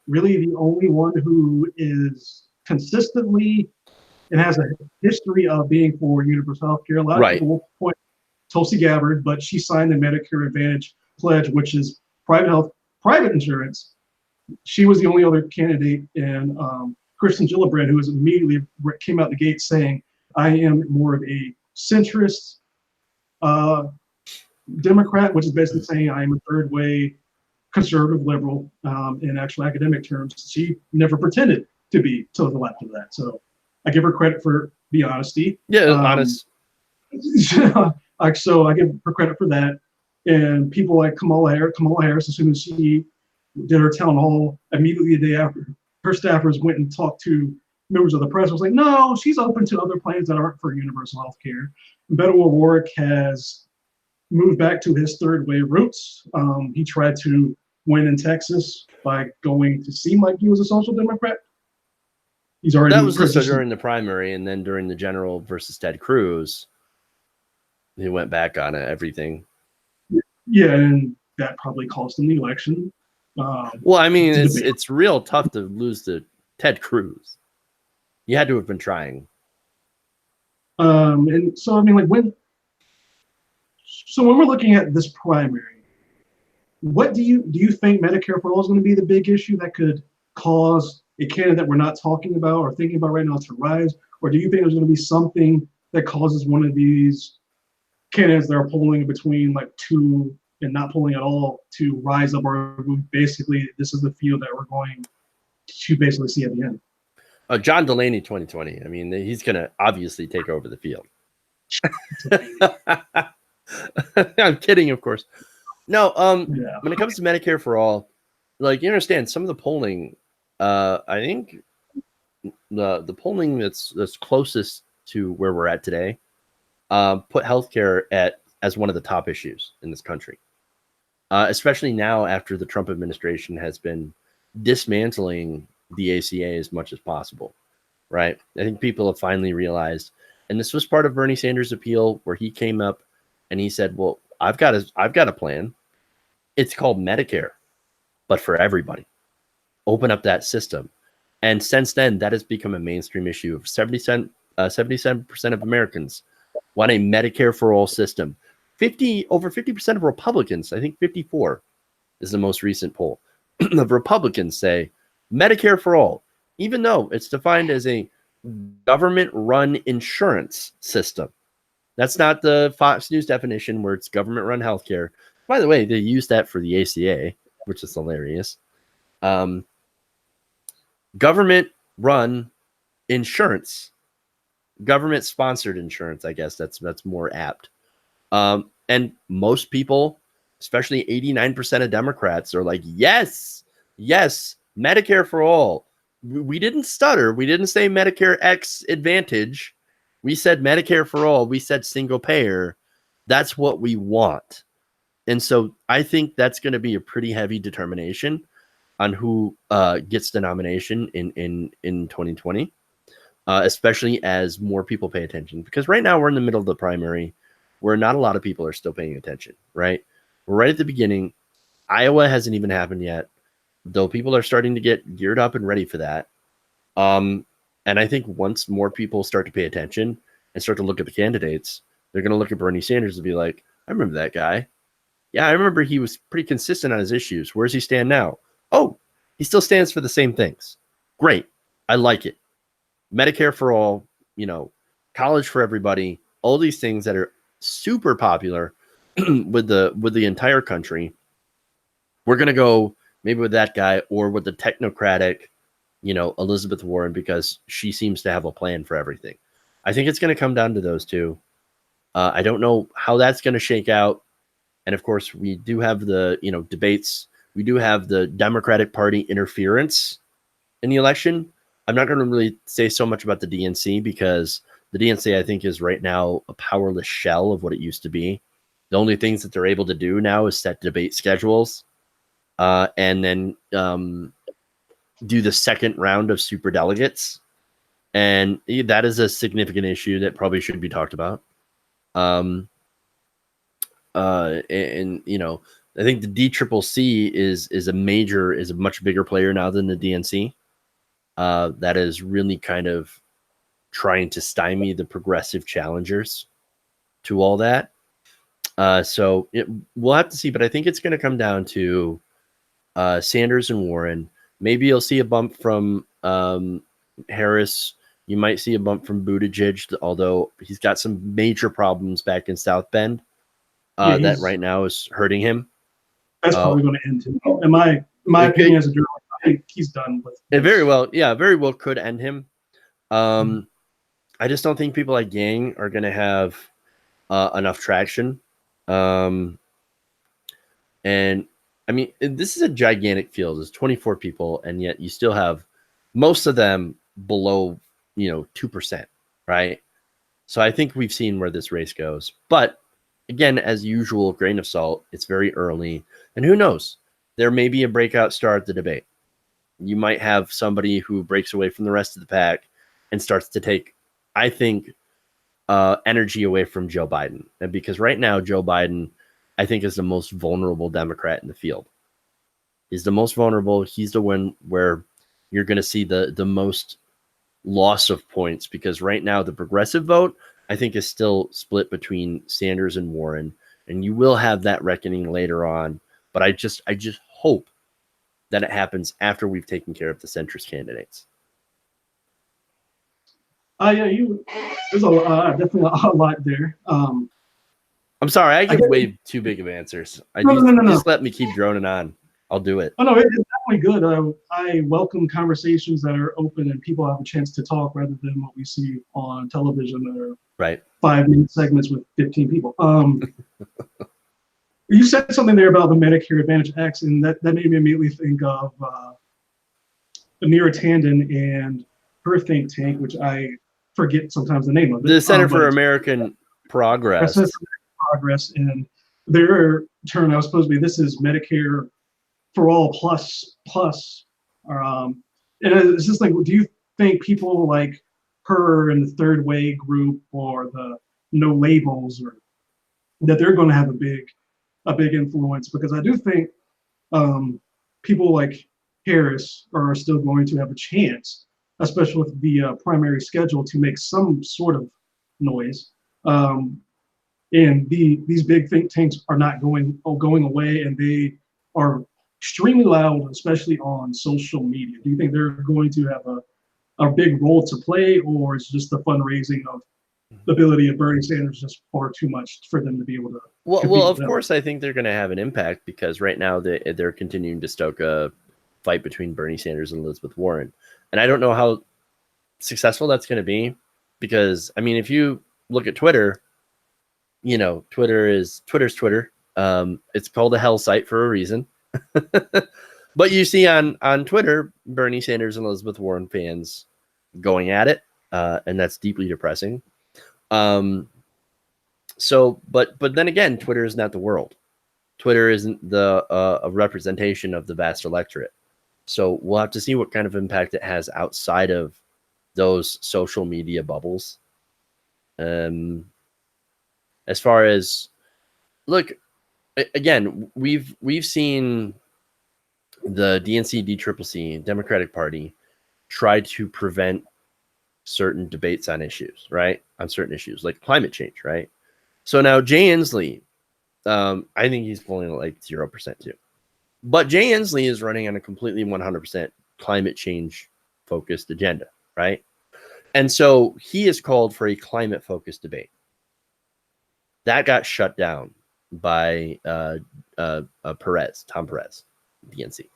really the only one who is consistently and has a history of being for universal health care. A lot of Right. people will point Tulsi Gabbard, but she signed the Medicare Advantage pledge, which is private insurance. She was the only other candidate, and Kristen Gillibrand, who was immediately came out the gate saying, "I am more of a centrist Democrat," which is basically saying I am a third way conservative liberal in actual academic terms. She never pretended to be to the left of that. So I give her credit for the honesty. Yeah, honest. So I give her credit for that. And people like Kamala Harris, as soon as she did her town hall, immediately the day after, her staffers went and talked to members of the press. Was like, no, she's open to other plans that aren't for universal health care. Beto O'Rourke has moved back to his third way roots. He tried to win in Texas by going to seem like he was a social democrat. He's already that was also during the primary, and then during the general versus Ted Cruz, he went back on everything. Yeah, and that probably cost him the election. Well, I mean, it's real tough to lose to Ted Cruz. You had to have been trying. And so I mean, like when we're looking at this primary, what do you think Medicare for All is going to be the big issue that could cause a candidate that we're not talking about or thinking about right now to rise? Or do you think there's going to be something that causes one of these candidates that are polling between like 2 and not polling at all to rise up, or basically this is the field that we're going to basically see at the end? John Delaney 2020. I mean, he's going to obviously take over the field. I'm kidding, of course. No, when it comes to Medicare for All, like, you understand some of the polling, I think the polling that's closest to where we're at today put healthcare as one of the top issues in this country, especially now after the Trump administration has been dismantling the ACA as much as possible, right? I think people have finally realized, and this was part of Bernie Sanders' appeal, where he came up and he said, well, I've got a plan. It's called Medicare, but for everybody. Open up that system. And since then, that has become a mainstream issue. 77% of Americans want a Medicare for all system. Over 50% of Republicans, I think 54 is the most recent poll, of Republicans say Medicare for all, even though it's defined as a government-run insurance system. That's not the Fox News definition where it's government-run healthcare. By the way, they use that for the ACA, which is hilarious. Government-run insurance, government-sponsored insurance, I guess that's more apt. And most people, especially 89% of Democrats, are like, yes, Medicare for all. We didn't stutter. We didn't say Medicare X Advantage. We said Medicare for all. We said single payer. That's what we want. And so I think that's going to be a pretty heavy determination on who gets the nomination in 2020, especially as more people pay attention. Because right now we're in the middle of the primary where not a lot of people are still paying attention, right? We're right at the beginning. Iowa hasn't even happened yet, though people are starting to get geared up and ready for that. And I think once more people start to pay attention and start to look at the candidates, they're going to look at Bernie Sanders and be like, I remember that guy. Yeah, I remember he was pretty consistent on his issues. Where does he stand now? Oh, he still stands for the same things. Great. I like it. Medicare for all, college for everybody, all these things that are super popular with the entire country. We're going to go maybe with that guy or with the technocratic, Elizabeth Warren, because she seems to have a plan for everything. I think it's going to come down to those two. I don't know how that's going to shake out. And of course, we do have the, debates. We do have the Democratic Party interference in the election. I'm not going to really say so much about the DNC because the DNC, I think, is right now a powerless shell of what it used to be. The only things that they're able to do now is set debate schedules and then do the second round of super delegates. And that is a significant issue that probably should be talked about. I think the DCCC is a much bigger player now than the DNC. That is really kind of trying to stymie the progressive challengers to all that. So we'll have to see, but I think it's going to come down to Sanders and Warren. Maybe you'll see a bump from Harris. You might see a bump from Buttigieg, although he's got some major problems back in South Bend that right now is hurting him. That's probably going to end him. In my opinion as a journalist, I think he's done with it. Very well could end him. I just don't think people like Yang are going to have enough traction. And I mean, this is a gigantic field. There's 24 people, and yet you still have most of them below, 2%, right? So I think we've seen where this race goes. But again, as usual, grain of salt, it's very early. And who knows? There may be a breakout star at the debate. You might have somebody who breaks away from the rest of the pack and starts to take, I think, energy away from Joe Biden. And because right now, Joe Biden, I think, is the most vulnerable Democrat in the field. He's the most vulnerable. He's the one where you're going to see the most loss of points, because right now the progressive vote, I think, is still split between Sanders and Warren. And you will have that reckoning later on. But I just hope that it happens after we've taken care of the centrist candidates. Yeah, there's definitely a lot there. I'm sorry, I give way too big of answers. Just let me keep droning on. I'll do it. Oh no, it's definitely good. I welcome conversations that are open and people have a chance to talk rather than what we see on television that are right 5-minute segments with 15 people. You said something there about the Medicare Advantage Act, and that made me immediately think of Neera Tanden and her think tank, which I forget sometimes the name of it. The Center for American Progress. Center for Progress, and their term was supposed to be, this is Medicare for all plus. And it's just like, do you think people like her and the Third Way group or the No Labels, or that they're going to have a big influence? Because I do think people like Harris are still going to have a chance, especially with the primary schedule, to make some sort of noise. And these big think tanks are not going away, and they are extremely loud, especially on social media. Do you think they're going to have a big role to play, or is just the fundraising of the ability of Bernie Sanders just far too much for them to be able to? Well, of course, I think they're going to have an impact, because right now they're continuing to stoke a fight between Bernie Sanders and Elizabeth Warren. And I don't know how successful that's going to be, because, I mean, if you look at Twitter, Twitter's Twitter. It's called a hell site for a reason. But you see on Twitter, Bernie Sanders and Elizabeth Warren fans going at it, and that's deeply depressing. So, but then again, Twitter is not the world. Twitter isn't a representation of the vast electorate. So we'll have to see what kind of impact it has outside of those social media bubbles. As far as, look, again, we've seen the DNC, DCCC, Democratic Party try to prevent certain debates on issues, right? On certain issues like climate change, right? So now Jay Inslee, I think he's pulling at like 0% too. But Jay Inslee is running on a completely 100% climate change focused agenda, right? And so he has called for a climate focused debate. That got shut down by Tom Perez, DNC.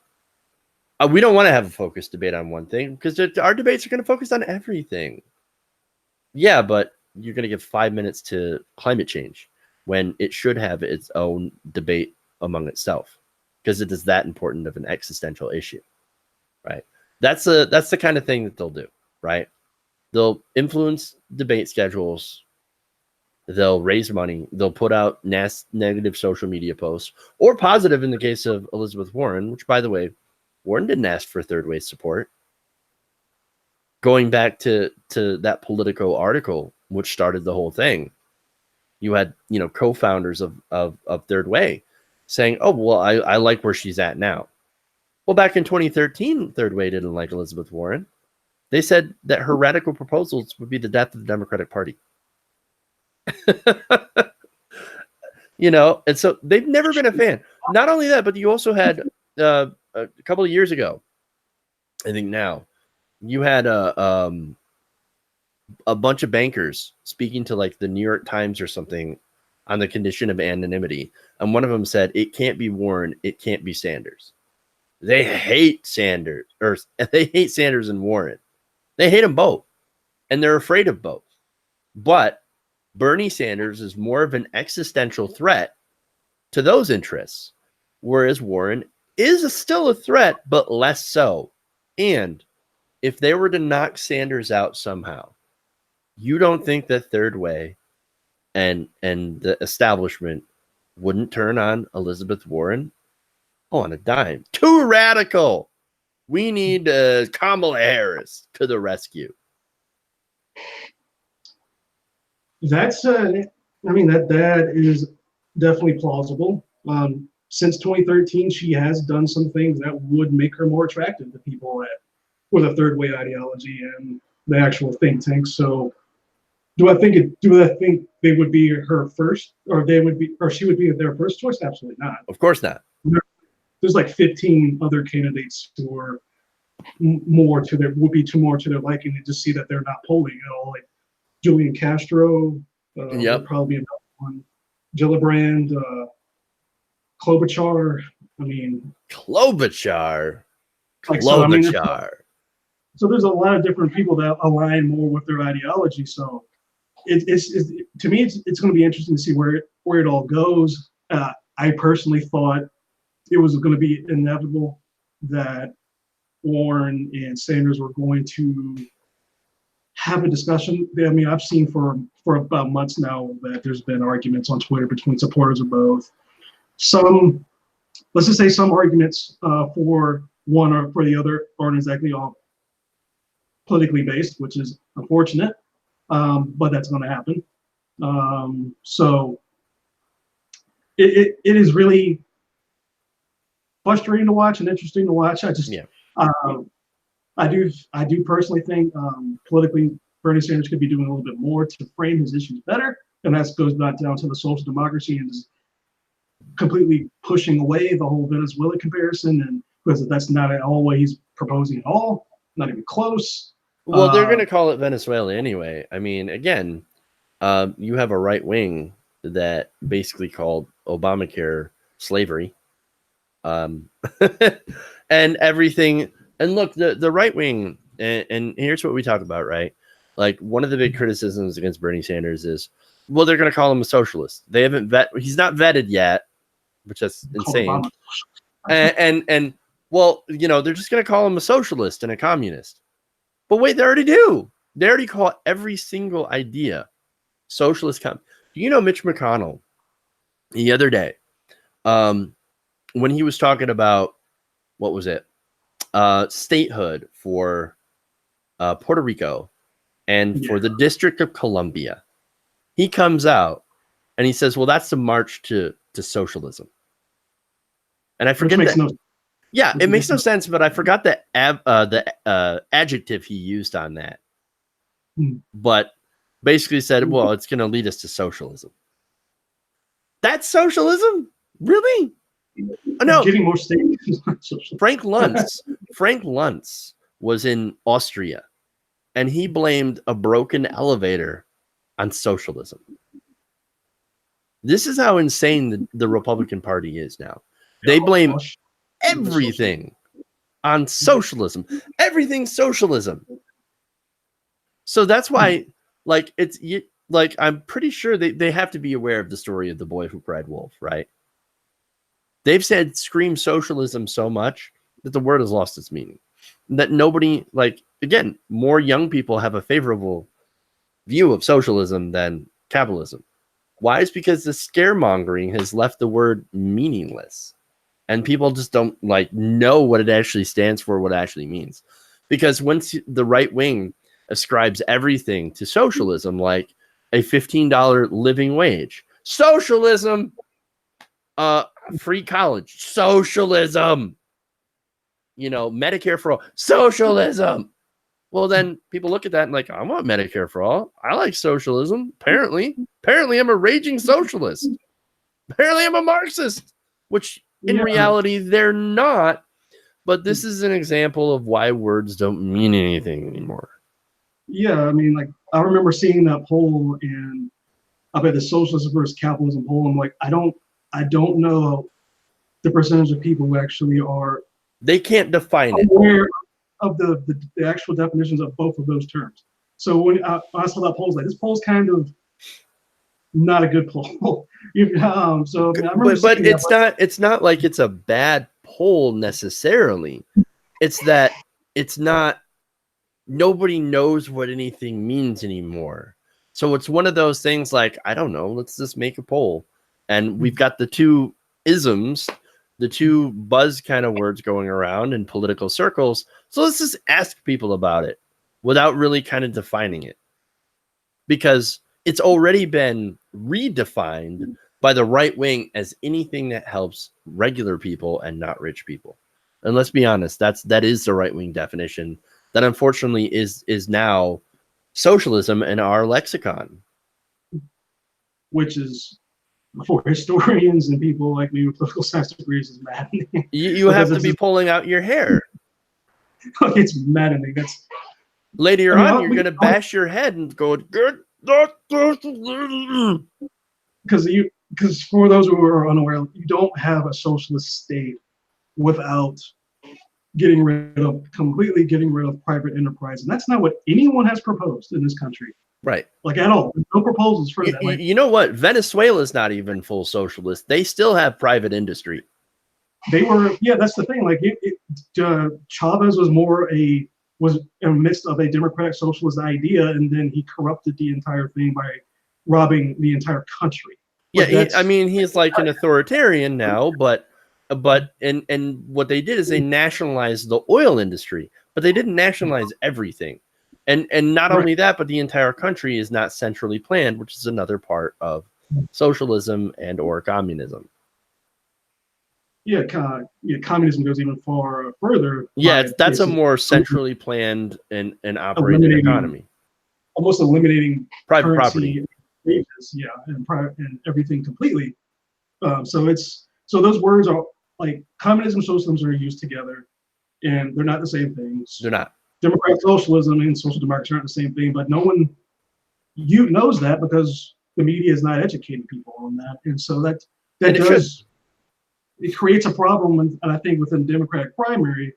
We don't want to have a focused debate on one thing, because our debates are going to focus on everything. Yeah, but you're going to give 5 minutes to climate change when it should have its own debate among itself, because it is that important of an existential issue, right? That's the kind of thing that they'll do, right? They'll influence debate schedules. They'll raise money. They'll put out negative social media posts, or positive in the case of Elizabeth Warren, which, by the way, Warren didn't ask for Third Way support. Going back to that Politico article, which started the whole thing, you had co-founders of Third Way saying, oh, well, I like where she's at now. Well, back in 2013, Third Way didn't like Elizabeth Warren. They said that her radical proposals would be the death of the Democratic Party. You know, and so they've never been a fan. Not only that, but you also had a couple of years ago, I think now, you had a bunch of bankers speaking to like the New York Times or something on the condition of anonymity. And one of them said, it can't be Warren, it can't be Sanders. They hate Sanders, or they hate Sanders and Warren. They hate them both, and they're afraid of both. But Bernie Sanders is more of an existential threat to those interests, whereas Warren is still a threat, but less so. And if they were to knock Sanders out somehow, you don't think that Third Way and the establishment wouldn't turn on Elizabeth Warren? Oh, on a dime. Too radical. We need Kamala Harris to the rescue. That's I mean that is definitely plausible. Since 2013, she has done some things that would make her more attractive to people with a third way ideology and the actual think tank. So, do I think they would be her first, or she would be their first choice? Absolutely not. Of course not. There's like 15 other candidates who are more to their liking, and just see that they're not polling at all. Like Julian Castro, probably another one. Gillibrand, Klobuchar. I mean, Klobuchar. So there's a lot of different people that align more with their ideology. So it's to me, it's going to be interesting to see where it all goes. I personally thought it was going to be inevitable that Warren and Sanders were going to have a discussion. I mean, I've seen for about months now that there's been arguments on Twitter between supporters of both. Let's just say some arguments for one or for the other aren't exactly all politically based, which is unfortunate, but that's going to happen. So it is really frustrating to watch and interesting to watch. I do personally think politically Bernie Sanders could be doing a little bit more to frame his issues better, and that goes back down to the social democracy and just completely pushing away the whole Venezuela comparison, and because that's not at all what he's proposing at all, not even close. Well, they're going to call it Venezuela anyway. I mean, again, you have a right wing that basically called Obamacare slavery, and everything. And look, the right wing, and here's what we talk about, right? Like, one of the big criticisms against Bernie Sanders is, well, they're going to call him a socialist. They haven't he's not vetted yet, which is insane. And well, you know, they're just going to call him a socialist and a communist. But wait, they already do. They already call every single idea socialist. You know, Mitch McConnell the other day, when he was talking about, what was it? Statehood for Puerto Rico and for the District of Columbia, he comes out and he says, well, that's the march to socialism. And I forget that. It makes no sense, but I forgot the adjective he used on that. But basically said, well, it's going to lead us to socialism. That's socialism? Really? No. Getting more states. Frank Luntz was in Austria, and he blamed a broken elevator on socialism. This is how insane the Republican Party is now. They blame everything on socialism. Everything's socialism. So that's why, like, I'm pretty sure they have to be aware of the story of the boy who cried wolf, right? They've said scream socialism so much that the word has lost its meaning. That nobody, like, again, more young people have a favorable view of socialism than capitalism. Why? It's because the scaremongering has left the word meaningless. And people just don't know what it actually stands for, what it actually means. Because once the right wing ascribes everything to socialism, like a $15 living wage, socialism, free college, socialism. Medicare for all, socialism. Well, then people look at that and like, I want Medicare for all. I like socialism. Apparently I'm a raging socialist. Apparently I'm a Marxist, which in reality they're not. But this is an example of why words don't mean anything anymore. Yeah, I mean, like, I remember seeing that poll, and I bet the socialism versus capitalism poll. I'm like, I don't know the percentage of people who actually are. They can't define it. Aware of the actual definitions of both of those terms. So when I saw that poll, I was like, this poll's kind of not a good poll. So I mean, but it's not like it's a bad poll necessarily. It's that it's not. Nobody knows what anything means anymore. So it's one of those things like, I don't know, let's just make a poll. And we've got the two isms, the two buzz kind of words going around in political circles. So let's just ask people about it without really kind of defining it. Because it's already been redefined by the right wing as anything that helps regular people and not rich people. And let's be honest, that is the right wing definition. That unfortunately is now socialism in our lexicon. Which is, for historians and people like me with political science degrees, is maddening. You have to be pulling out your hair. It's maddening. That's later on, you're going to bash your head and go, good. Because for those who are unaware, you don't have a socialist state without completely getting rid of private enterprise. And that's not what anyone has proposed in this country. Right. Like, at all. There's no proposals for that. Like, you know what? Venezuela's not even full socialist. They still have private industry. They were, that's the thing. Like, Chavez was was in the midst of a democratic socialist idea, and then he corrupted the entire thing by robbing the entire country. Like, he's like an authoritarian now, but and what they did is they nationalized the oil industry, but they didn't nationalize everything. And not only that, but the entire country is not centrally planned, which is another part of socialism and or communism. Communism goes even far further. That's a more centrally planned and operated economy. Almost eliminating private property. And everything completely. So those words are like communism, socialism are used together, and they're not the same things. They're not. Democratic socialism and social democracy aren't the same thing, but no one knows that because the media is not educating people on that, and so it creates a problem, and I think within the Democratic primary,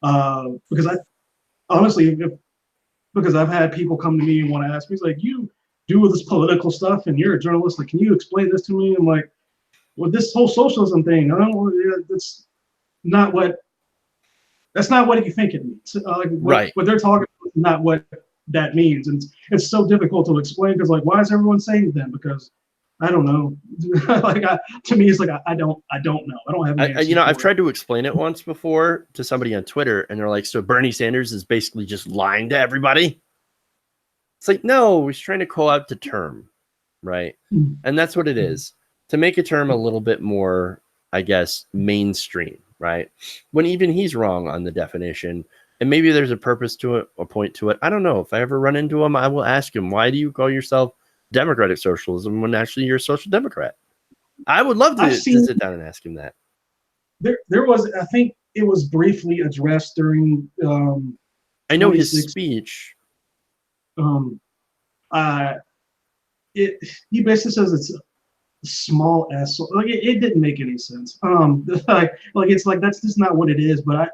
because I've had people come to me and want to ask me, it's like, you do all this political stuff and you're a journalist, like, can you explain this to me? I'm like, well, this whole socialism thing, that's not what you think it means. What they're talking about is not what that means, and it's so difficult to explain because, like, why is everyone saying that? Because I don't know. To me, it's like I don't know. I don't have an answer. I've tried to explain it once before to somebody on Twitter, and they're like, "So Bernie Sanders is basically just lying to everybody." It's like, no, he's trying to call out the term, right? Mm-hmm. And that's what it is. To make a term a little bit more, I guess, mainstream, right? When even he's wrong on the definition, and maybe there's a purpose to it or point to it. I don't know. If I ever run into him, I will ask him, why do you call yourself democratic socialism when actually you're a social democrat? I would love to sit down and ask him that. There was, I think it was briefly addressed during I know his speech. He basically says it's small s. So, like, it didn't make any sense. It's like that's just not what it is. But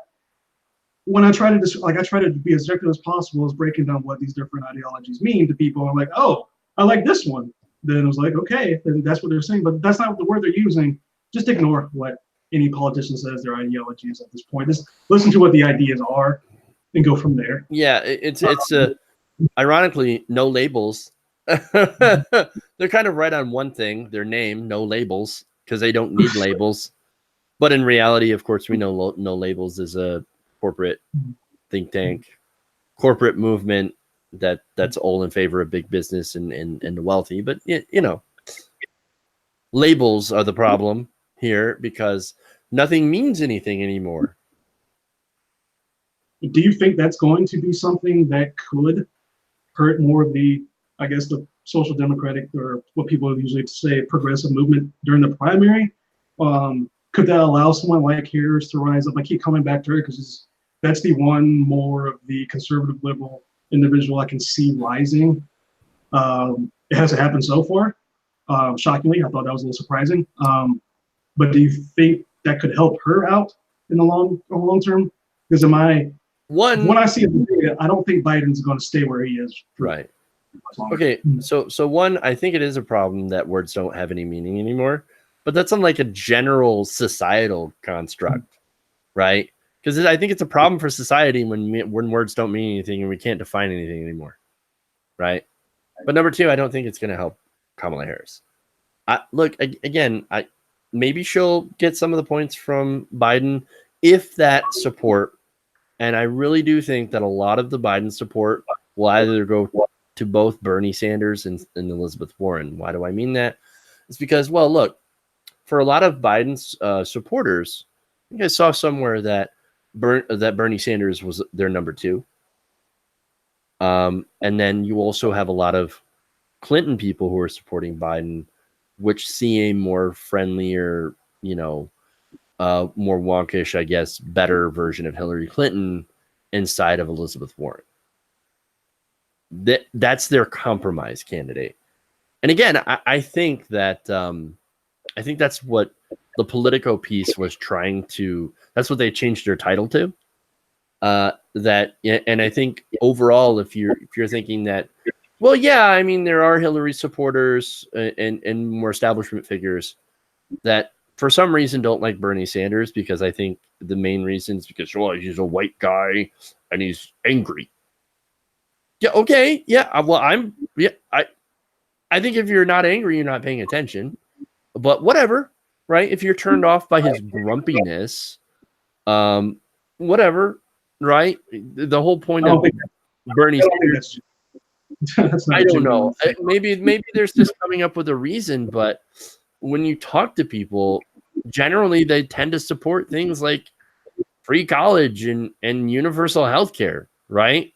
when I try to be as objective as possible, is breaking down what these different ideologies mean to people. I'm like, oh, I like this one. Then it was like, okay, then that's what they're saying. But that's not the word they're using. Just ignore what any politician says their ideology is at this point. Just listen to what the ideas are and go from there. Yeah, it's ironically, no labels. They're kind of right on one thing, their name, no labels, because they don't need labels. But in reality, of course, we know no labels is a corporate think tank, corporate movement that's all in favor of big business and the wealthy. But labels are the problem. here because nothing means anything anymore. Do you think that's going to be something that could hurt more of the, I guess, the social democratic, or what people usually say, progressive movement during the primary? Could that allow someone like Harris to rise up? I keep coming back to her because that's the one more of the conservative liberal individual I can see rising. It hasn't happened so far. Shockingly, I thought that was a little surprising. But do you think that could help her out in the long term? Because when I see it, I don't think Biden's going to stay where he is. Right. Okay. So one, I think it is a problem that words don't have any meaning anymore, but that's on like a general societal construct, right? Because I think it's a problem for society when words don't mean anything and we can't define anything anymore, right? But number two, I don't think it's going to help Kamala Harris. Look, again, maybe she'll get some of the points from Biden if that support. And I really do think that a lot of the Biden support will either go to both Bernie Sanders and Elizabeth Warren. Why do I mean that? It's because, well, look, for a lot of Biden's supporters, I think I saw somewhere that Bernie Sanders was their number two. And then you also have a lot of Clinton people who are supporting Biden, which see a more friendlier, more wonkish, I guess, better version of Hillary Clinton inside of Elizabeth Warren. That's their compromise candidate. And again, I think that I think that's what the Politico piece was trying to. That's what they changed their title to. And I think overall, if you're thinking that, well, yeah, I mean, there are Hillary supporters and more establishment figures that for some reason don't like Bernie Sanders, because I think the main reason is because, well, he's a white guy and he's angry. Yeah, okay, yeah. Well, I think if you're not angry, you're not paying attention. But whatever, right? If you're turned off by his grumpiness, whatever, right? The whole point of Bernie Sanders. I don't know. Maybe there's just coming up with a reason, but when you talk to people, generally they tend to support things like free college and universal health care, right?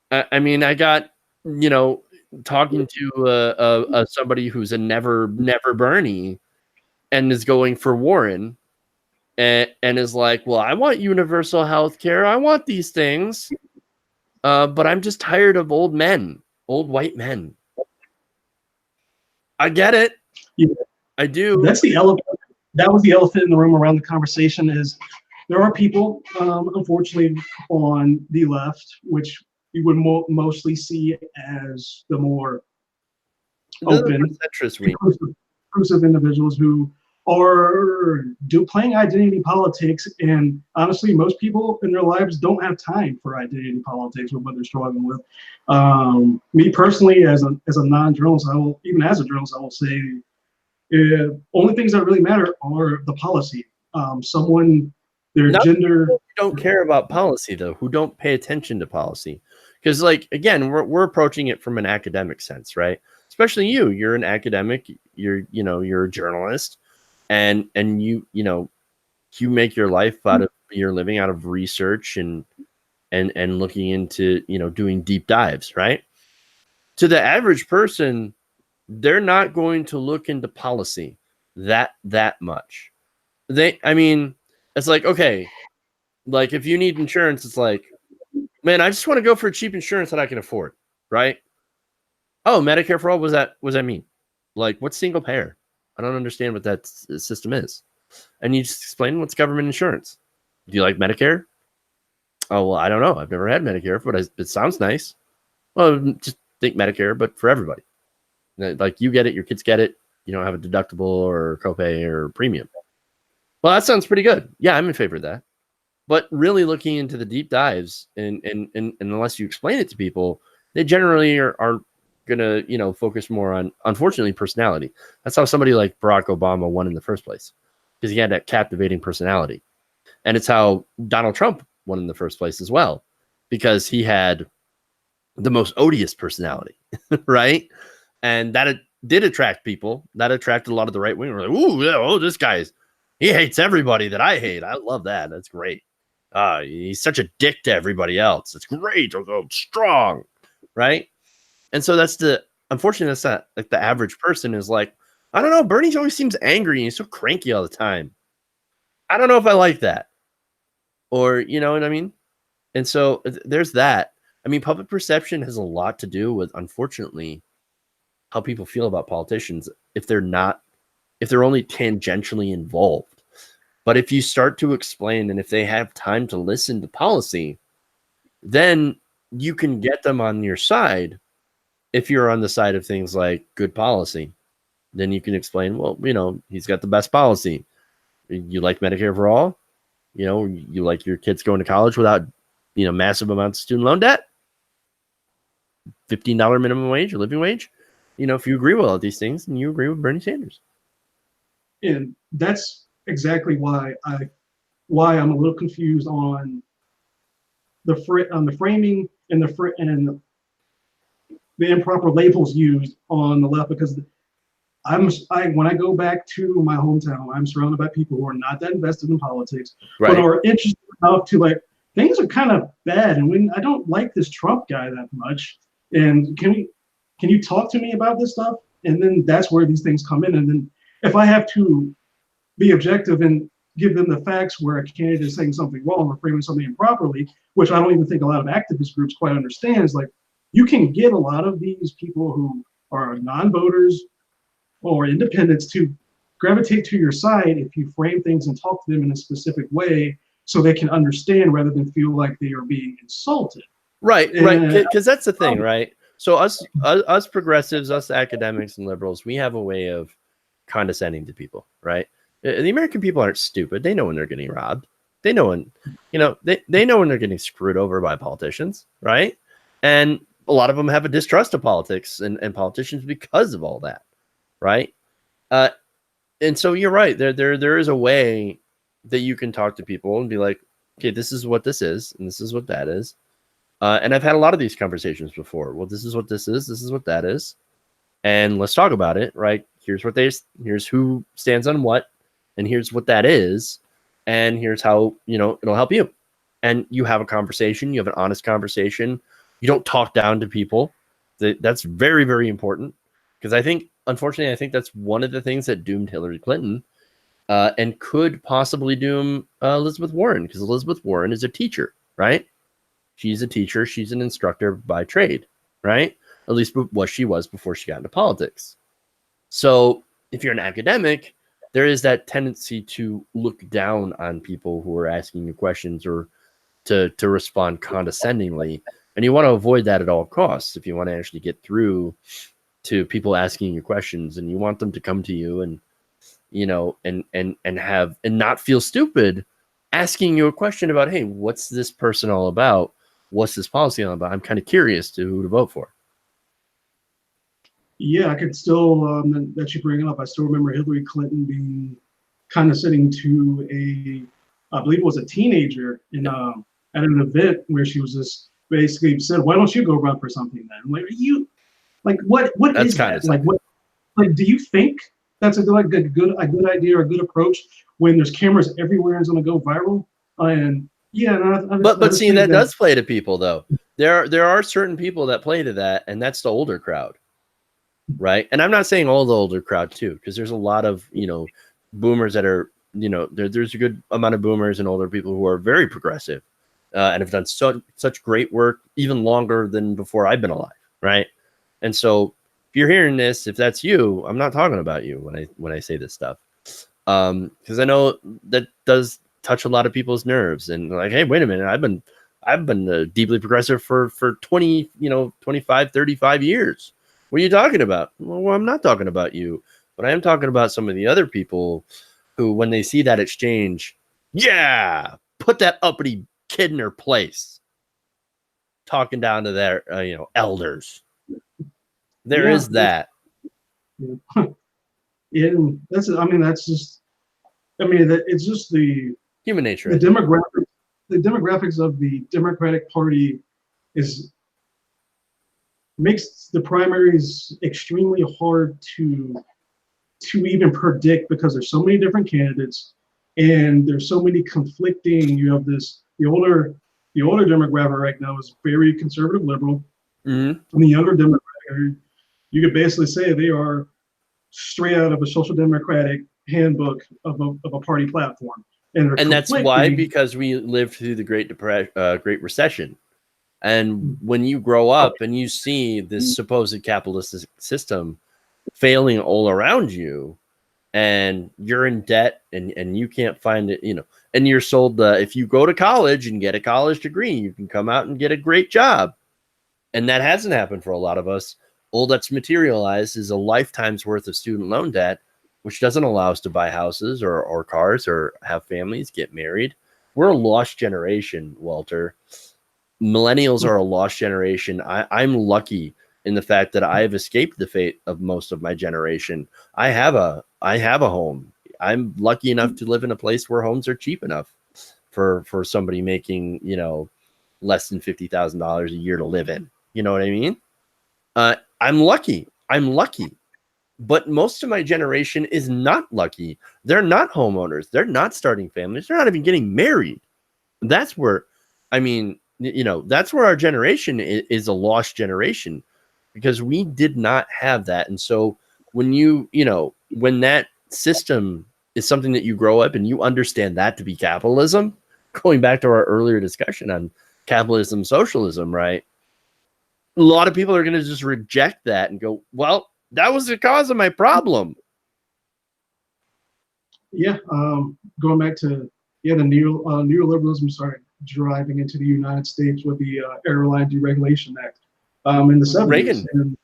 I mean, I got, talking to somebody who's a never Bernie and is going for Warren and is like, well, I want universal health care. I want these things. But I'm just tired of old white men. I get it. Yeah. I do. That's the elephant. That was the elephant in the room around the conversation. Is there are people, unfortunately, on the left, which you would mostly see as the more open, inclusive individuals who are playing identity politics. And honestly, most people in their lives don't have time for identity politics or what they're struggling with. Me personally, as a non-journalist, even as a journalist, I will say, only things that really matter are the policy. Their gender. Who don't care about policy, though, who don't pay attention to policy. Because, like, again, we're approaching it from an academic sense, right? Especially you're an academic, you're a journalist, and you make your life you're living out of research and looking into, doing deep dives, right? To the average person, they're not going to look into policy that much. It's like, okay, like if you need insurance, it's like, man, I just want to go for cheap insurance that I can afford, right? Oh, Medicare for all, what does that mean? Like, what's single payer? I don't understand what that system is. And you just explain what's government insurance. Do you like Medicare? Oh, well, I don't know. I've never had Medicare, but it sounds nice. Well, just think Medicare, but for everybody. Like, you get it, your kids get it. You don't have a deductible or copay or premium. Well, that sounds pretty good. Yeah, I'm in favor of that. But really looking into the deep dives, and unless you explain it to people, they generally are going to, focus more on, unfortunately, personality. That's how somebody like Barack Obama won in the first place, because he had that captivating personality. And it's how Donald Trump won in the first place as well, because he had the most odious personality, right? And did attract people. That attracted a lot of the right wing. We're like, ooh, yeah, oh, this guy's he hates everybody that I hate. I love that. That's great. He's such a dick to everybody else. It's great. Oh, strong, right? And so that's unfortunately, that's not like the average person is like, I don't know. Bernie always seems angry and he's so cranky all the time. I don't know if I like that. Or, you know what I mean? And so there's that. I mean, public perception has a lot to do with, unfortunately, how people feel about politicians if they're only tangentially involved. But if you start to explain and if they have time to listen to policy, then you can get them on your side. If you're on the side of things like good policy, then you can explain, well, you know, he's got the best policy. You like Medicare for all? You know, you like your kids going to college without, you know, massive amounts of student loan debt? $15 minimum wage or living wage? You know, if you agree with all these things, then you agree with Bernie Sanders. And that's exactly why I'm a little confused on the framing and the improper labels used on the left, because when I go back to my hometown, I'm surrounded by people who are not that invested in politics, Right. but are interested enough to like, things are kind of bad, and I don't like this Trump guy that much. And can you talk to me about this stuff? And then that's where these things come in. And then if I have to be objective and give them the facts where a candidate is saying something wrong or framing something improperly, which I don't even think a lot of activist groups quite understand, is like, you can get a lot of these people who are non-voters or independents to gravitate to your side if you frame things and talk to them in a specific way so they can understand rather than feel like they are being insulted. Right. Because that's the thing, right? So us progressives, us academics and liberals, we have a way of condescending to people, right? The American people aren't stupid. They know when they're getting robbed. They know when, you know, they know when they're getting screwed over by politicians, right? And a lot of them have a distrust of politics and politicians because of all that, right? And so you're right. There is a way that you can talk to people and be like, okay, this is what this is, and this is what that is. And I've had a lot of these conversations before. Well, this is what this is what that is, and let's talk about it, right? Here's who stands on what, and here's what that is, and here's how, you know, it'll help you. And you have a conversation, you have an honest conversation. You don't talk down to people. That's very, very important, because unfortunately, I think that's one of the things that doomed Hillary Clinton, and could possibly doom Elizabeth Warren, because Elizabeth Warren is a teacher, right? She's a teacher. She's an instructor by trade, right? At least what she was before she got into politics. So if you're an academic, there is that tendency to look down on people who are asking you questions or to respond condescendingly. And you want to avoid that at all costs if you want to actually get through to people asking you questions, and you want them to come to you and, you know, and not feel stupid asking you a question about, hey, what's this person all about? What's this policy all about? I'm kind of curious to who to vote for. Yeah, I could still, that you bring it up, I still remember Hillary Clinton being condescending to I believe it was a teenager at an event where she was just basically said, why don't you go run for something then? I'm like, what That's is that? Like, do you think that's a good idea or a good approach when there's cameras everywhere and it's going to go viral? And yeah, but seeing that does play to people though. There are certain people that play to that, and that's the older crowd, right? And I'm not saying all the older crowd too, because there's a lot of, you know, boomers that are, you know, there's a good amount of boomers and older people who are very progressive, and have done such great work even longer than before I've been alive, right? And so if you're hearing this, if that's you, I'm not talking about you when I say this stuff, because I know that does touch a lot of people's nerves, and like, hey, wait a minute, I've been deeply progressive for 20, 25, 35 years. What are you talking about? Well, I'm not talking about you, but I am talking about some of the other people who, when they see that exchange, yeah, put that uppity kid in her place, talking down to their elders. There is that. Yeah. It's just the Human nature. The demographics of the Democratic Party is makes the primaries extremely hard to even predict because there's so many different candidates and there's so many conflicting. You have the older demographic right now is very conservative liberal, Mm-hmm. and the younger demographic, you could basically say they are straight out of a social democratic handbook of a party platform. And that's why, because we lived through the Great Recession. And when you grow up and you see this supposed capitalistic system failing all around you, and you're in debt and you can't find it, and you're sold if you go to college and get a college degree, you can come out and get a great job. And that hasn't happened for a lot of us. All that's materialized is a lifetime's worth of student loan debt, which doesn't allow us to buy houses or cars or have families, get married. We're a lost generation, Walter. Millennials are a lost generation. I'm lucky in the fact that I have escaped the fate of most of my generation. I have a home. I'm lucky enough to live in a place where homes are cheap enough for somebody making, less than $50,000 a year to live in. You know what I mean? I'm lucky. But most of my generation is not lucky. They're not homeowners. They're not starting families. They're not even getting married. That's where, that's where our generation is a lost generation, because we did not have that. And so when when that system is something that you grow up and you understand that to be capitalism, going back to our earlier discussion on capitalism, socialism, right? A lot of people are going to just reject that and go, well, that was the cause of my problem. Yeah. Going back to, the neoliberalism started driving into the United States with the Airline Deregulation Act in the 70s. Reagan. And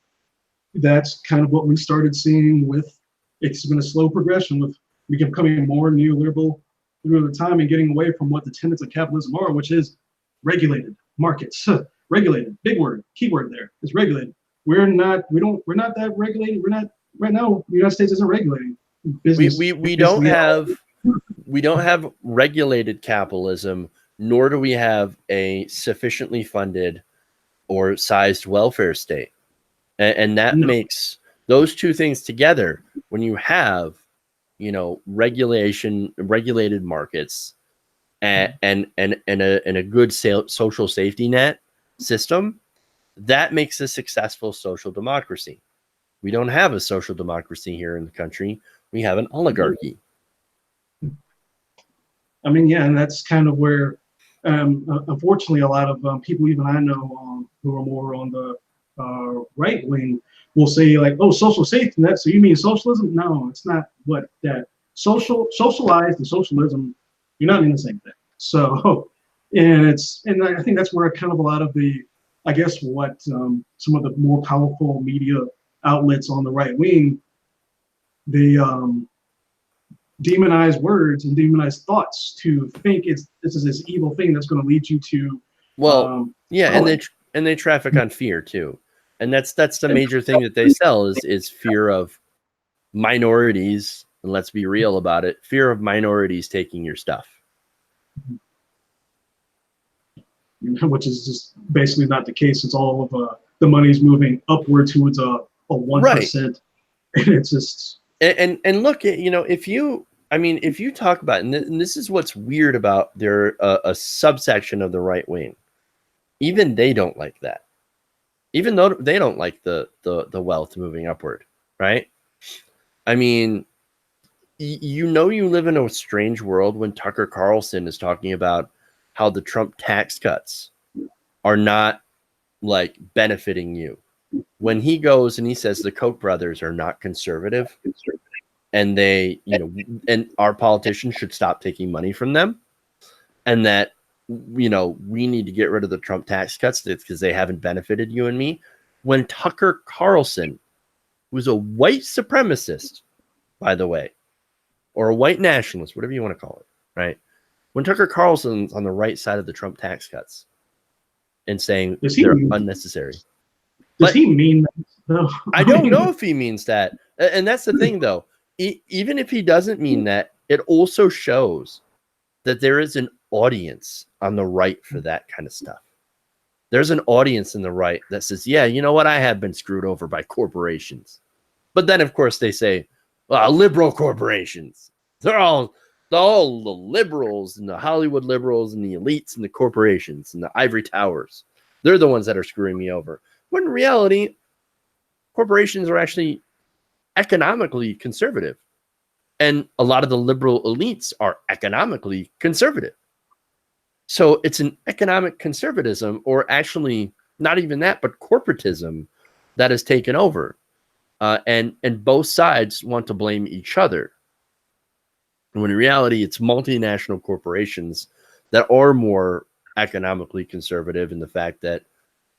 that's kind of what we started seeing with, it's been a slow progression with becoming more neoliberal through the time and getting away from what the tenets of capitalism are, which is regulated markets. Regulated, big word, keyword there is regulated. We're not that regulated. We're not right now. The United States isn't regulating business. We don't have regulated capitalism, nor do we have a sufficiently funded or sized welfare state. And that makes those two things together, when you have, regulated markets and a good social safety net system, that makes a successful social democracy. We don't have a social democracy here in the country. We have an oligarchy. I mean, yeah, and that's kind of where, unfortunately, a lot of people, even I know, who are more on the right wing, will say like, "Oh, social safety net. So you mean socialism?" No, it's not. What that socialized and socialism, you're not in the same thing. So, and I think that's where kind of a lot of the, I guess, what some of the more powerful media outlets on the right wing, they demonize words and demonize thoughts to think this is this evil thing that's going to lead you to. And they traffic on fear too, and that's the major thing that they sell is fear of minorities. And let's be real about it: fear of minorities taking your stuff. Which is just basically not the case. It's all of the money's moving upward towards a 1%, right. And it's just and look, if you talk about, and this is what's weird about a subsection of the right wing, even they don't like that, even though they don't like the wealth moving upward, right? I mean, you live in a strange world when Tucker Carlson is talking about how the Trump tax cuts are not like benefiting you. When he goes and he says the Koch brothers are not conservative and they, and our politicians should stop taking money from them, and that, we need to get rid of the Trump tax cuts because they haven't benefited you and me. When Tucker Carlson, who's a white supremacist, by the way, or a white nationalist, whatever you want to call it, right? When Tucker Carlson's on the right side of the Trump tax cuts and saying they're unnecessary. Does he mean that? No. I don't know if he means that. And that's the thing, though. Even if he doesn't mean that, it also shows that there is an audience on the right for that kind of stuff. there's an audience in the right that says, yeah, you know what? I have been screwed over by corporations. But then, of course, they say, well, liberal corporations. They're all the liberals and the Hollywood liberals and the elites and the corporations and the ivory towers. They're the ones that are screwing me over. When in reality, corporations are actually economically conservative. And a lot of the liberal elites are economically conservative. So it's an economic conservatism, or actually not even that, but corporatism that has taken over. And both sides want to blame each other. When in reality, it's multinational corporations that are more economically conservative in the fact that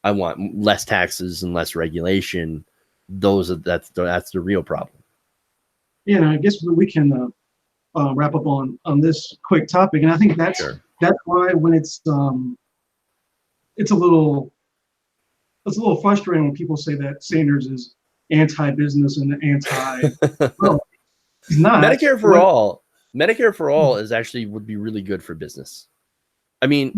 I want less taxes and less regulation. That's the real problem. Yeah, I guess we can wrap up on this quick topic, and I think that's why when it's a little frustrating when people say that Sanders is anti-business and anti. Well, he's not. Medicare for all is actually would be really good for business. I mean,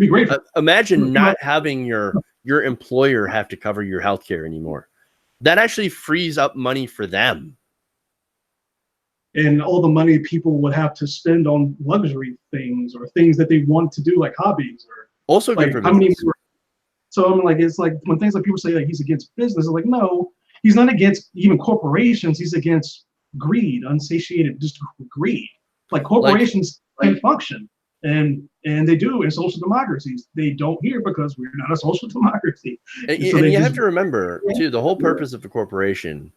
imagine not having your employer have to cover your healthcare anymore. That actually frees up money for them. And all the money people would have to spend on luxury things or things that they want to do, like hobbies, or also like good for business. So I'm like, it's like when things like people say like he's against business, it's like, no, he's not against even corporations. He's against greed, unsatiated just greed. Like corporations can function, and they do in social democracies. They don't here because we're not a social democracy. And you have to remember too, the whole purpose of a corporation.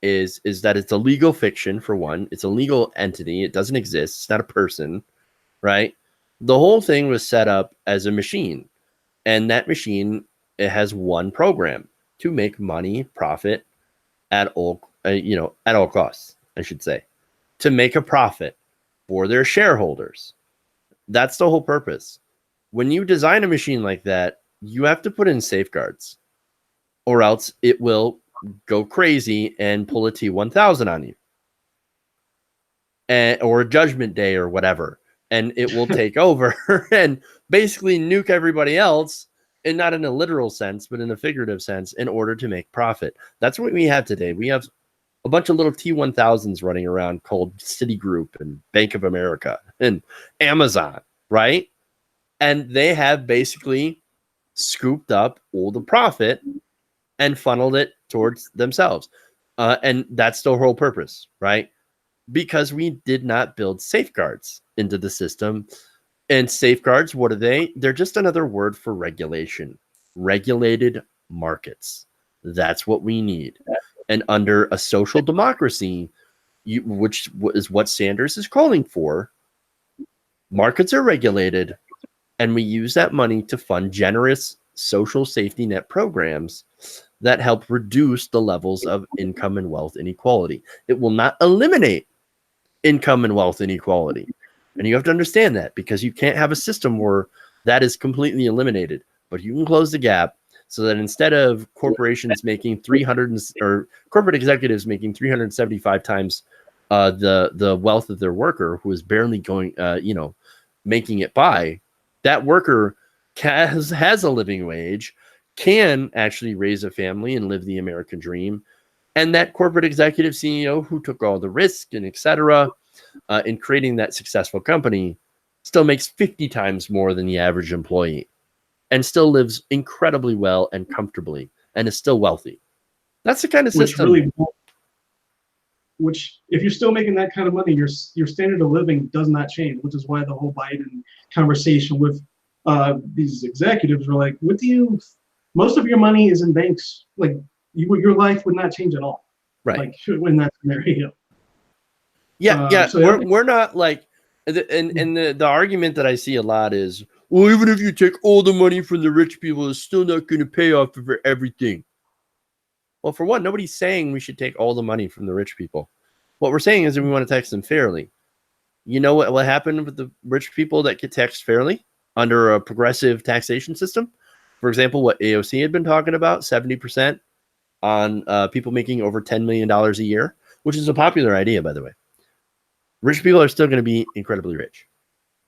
Is that it's a legal fiction, for one. It's a legal entity. It doesn't exist. It's not a person, right? The whole thing was set up as a machine. And that machine, it has one program: to make money, profit at all costs, I should say. To make a profit for their shareholders. That's the whole purpose. When you design a machine like that, you have to put in safeguards, or else it will go crazy and pull a T-1000 on you, or a Judgment Day or whatever, and it will take over and basically nuke everybody else, and not in a literal sense, but in a figurative sense, in order to make profit. That's what we have today. We have a bunch of little T-1000s running around called Citigroup and Bank of America and Amazon, right? And they have basically scooped up all the profit and funneled it towards themselves. And that's the whole purpose, right? Because we did not build safeguards into the system. And safeguards, what are they? They're just another word for regulation. Regulated markets. That's what we need. And under a social democracy, which is what Sanders is calling for, markets are regulated, and we use that money to fund generous social safety net programs that help reduce the levels of income and wealth inequality. It will not eliminate income and wealth inequality. And you have to understand that, because you can't have a system where that is completely eliminated, but you can close the gap so that instead of corporations making corporate executives making 375 times the wealth of their worker, who is barely going, making it by, that worker has a living wage, can actually raise a family and live the American dream. And that corporate executive CEO who took all the risk and et cetera in creating that successful company still makes 50 times more than the average employee, and still lives incredibly well and comfortably, and is still wealthy. That's the kind of system. Which if you're still making that kind of money, your standard of living does not change, which is why the whole Biden conversation with these executives were like, most of your money is in banks. Like your life would not change at all. Right. Like in that scenario. Yeah. So we're not like, and the argument that I see a lot is, well, even if you take all the money from the rich people, it's still not going to pay off for everything. Well, for one, nobody's saying we should take all the money from the rich people. What we're saying is that we want to tax them fairly. You know what happened with the rich people that get taxed fairly under a progressive taxation system? For example, what AOC had been talking about, 70% on people making over $10 million a year, which is a popular idea, by the way. Rich people are still going to be incredibly rich.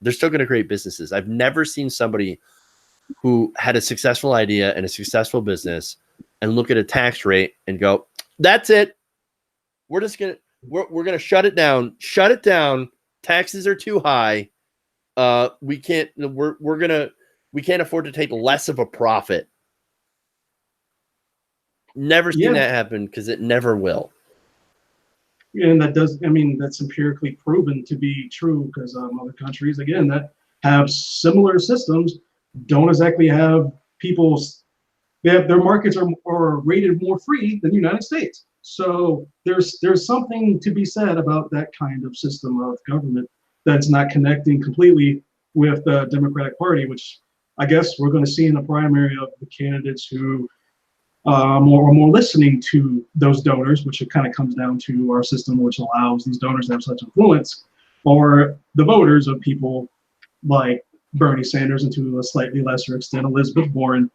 They're still going to create businesses. I've never seen somebody who had a successful idea and a successful business and look at a tax rate and go, that's it. We're just gonna we're gonna shut it down. Shut it down. Taxes are too high. We can't we can't afford to take less of a profit. Never seen that happen because it never will. And that does, I mean, that's empirically proven to be true because other countries, again, that have similar systems don't exactly have their markets are rated more free than the United States. So there's something to be said about that kind of system of government that's not connecting completely with the Democratic Party, which I guess we're going to see in the primary of the candidates who are more listening to those donors, which it kind of comes down to our system, which allows these donors to have such influence, or the voters of people like Bernie Sanders and to a slightly lesser extent Elizabeth Warren.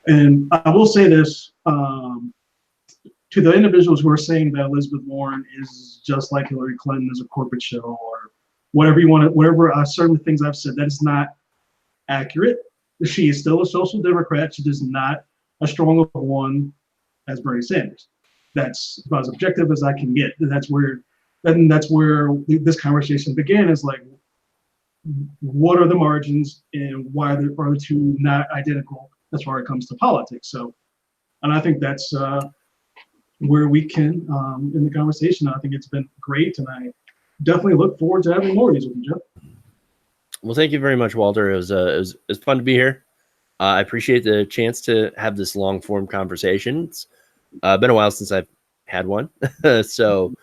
And I will say this to the individuals who are saying that Elizabeth Warren is just like Hillary Clinton is a corporate show or whatever you want to, whatever certain things I've said, that is not accurate. She is still a social democrat. She does not as strong of one as Bernie Sanders. That's about as objective as I can get. That's where this conversation began, is like, what are the margins and why are the two not identical as far as it comes to politics? So, and I think that's where we can, in the conversation, I think it's been great, and I definitely look forward to having more of these with you, Jeff. Well, thank you very much, Walter. It was fun to be here. I appreciate the chance to have this long form conversation. It's been a while since I've had one. So it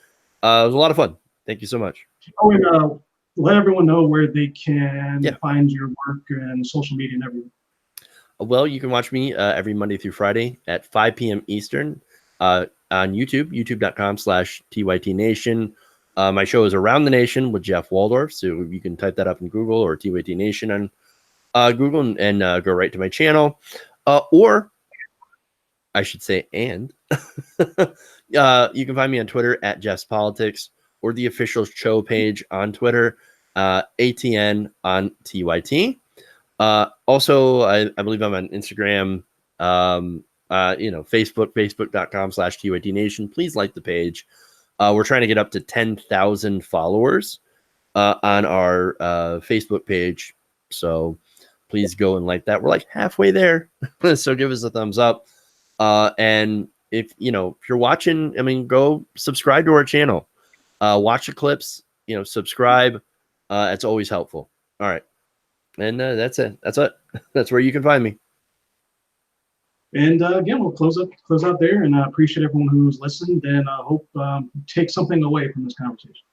was a lot of fun. Thank you so much. Oh, and let everyone know where they can find your work and social media and everything. Well, you can watch me every Monday through Friday at 5 p.m. Eastern on YouTube, youtube.com/TYT Nation. My show is Around the Nation with Jeff Waldorf. So you can type that up in Google or TYT Nation on Google and go right to my channel. Or I should say, and you can find me on Twitter at Jeff's Politics or the official show page on Twitter, ATN on TYT. Also, I believe I'm on Instagram, Facebook, facebook.com/TYT Nation. Please like the page. We're trying to get up to 10,000 followers on our Facebook page. So please go and like that. We're like halfway there. So give us a thumbs up. And if you're watching, I mean, go subscribe to our channel. Watch the clips, subscribe. It's always helpful. All right. And that's it. That's where you can find me. And again, we'll close out there, and I appreciate everyone who's listened, and I hope take something away from this conversation.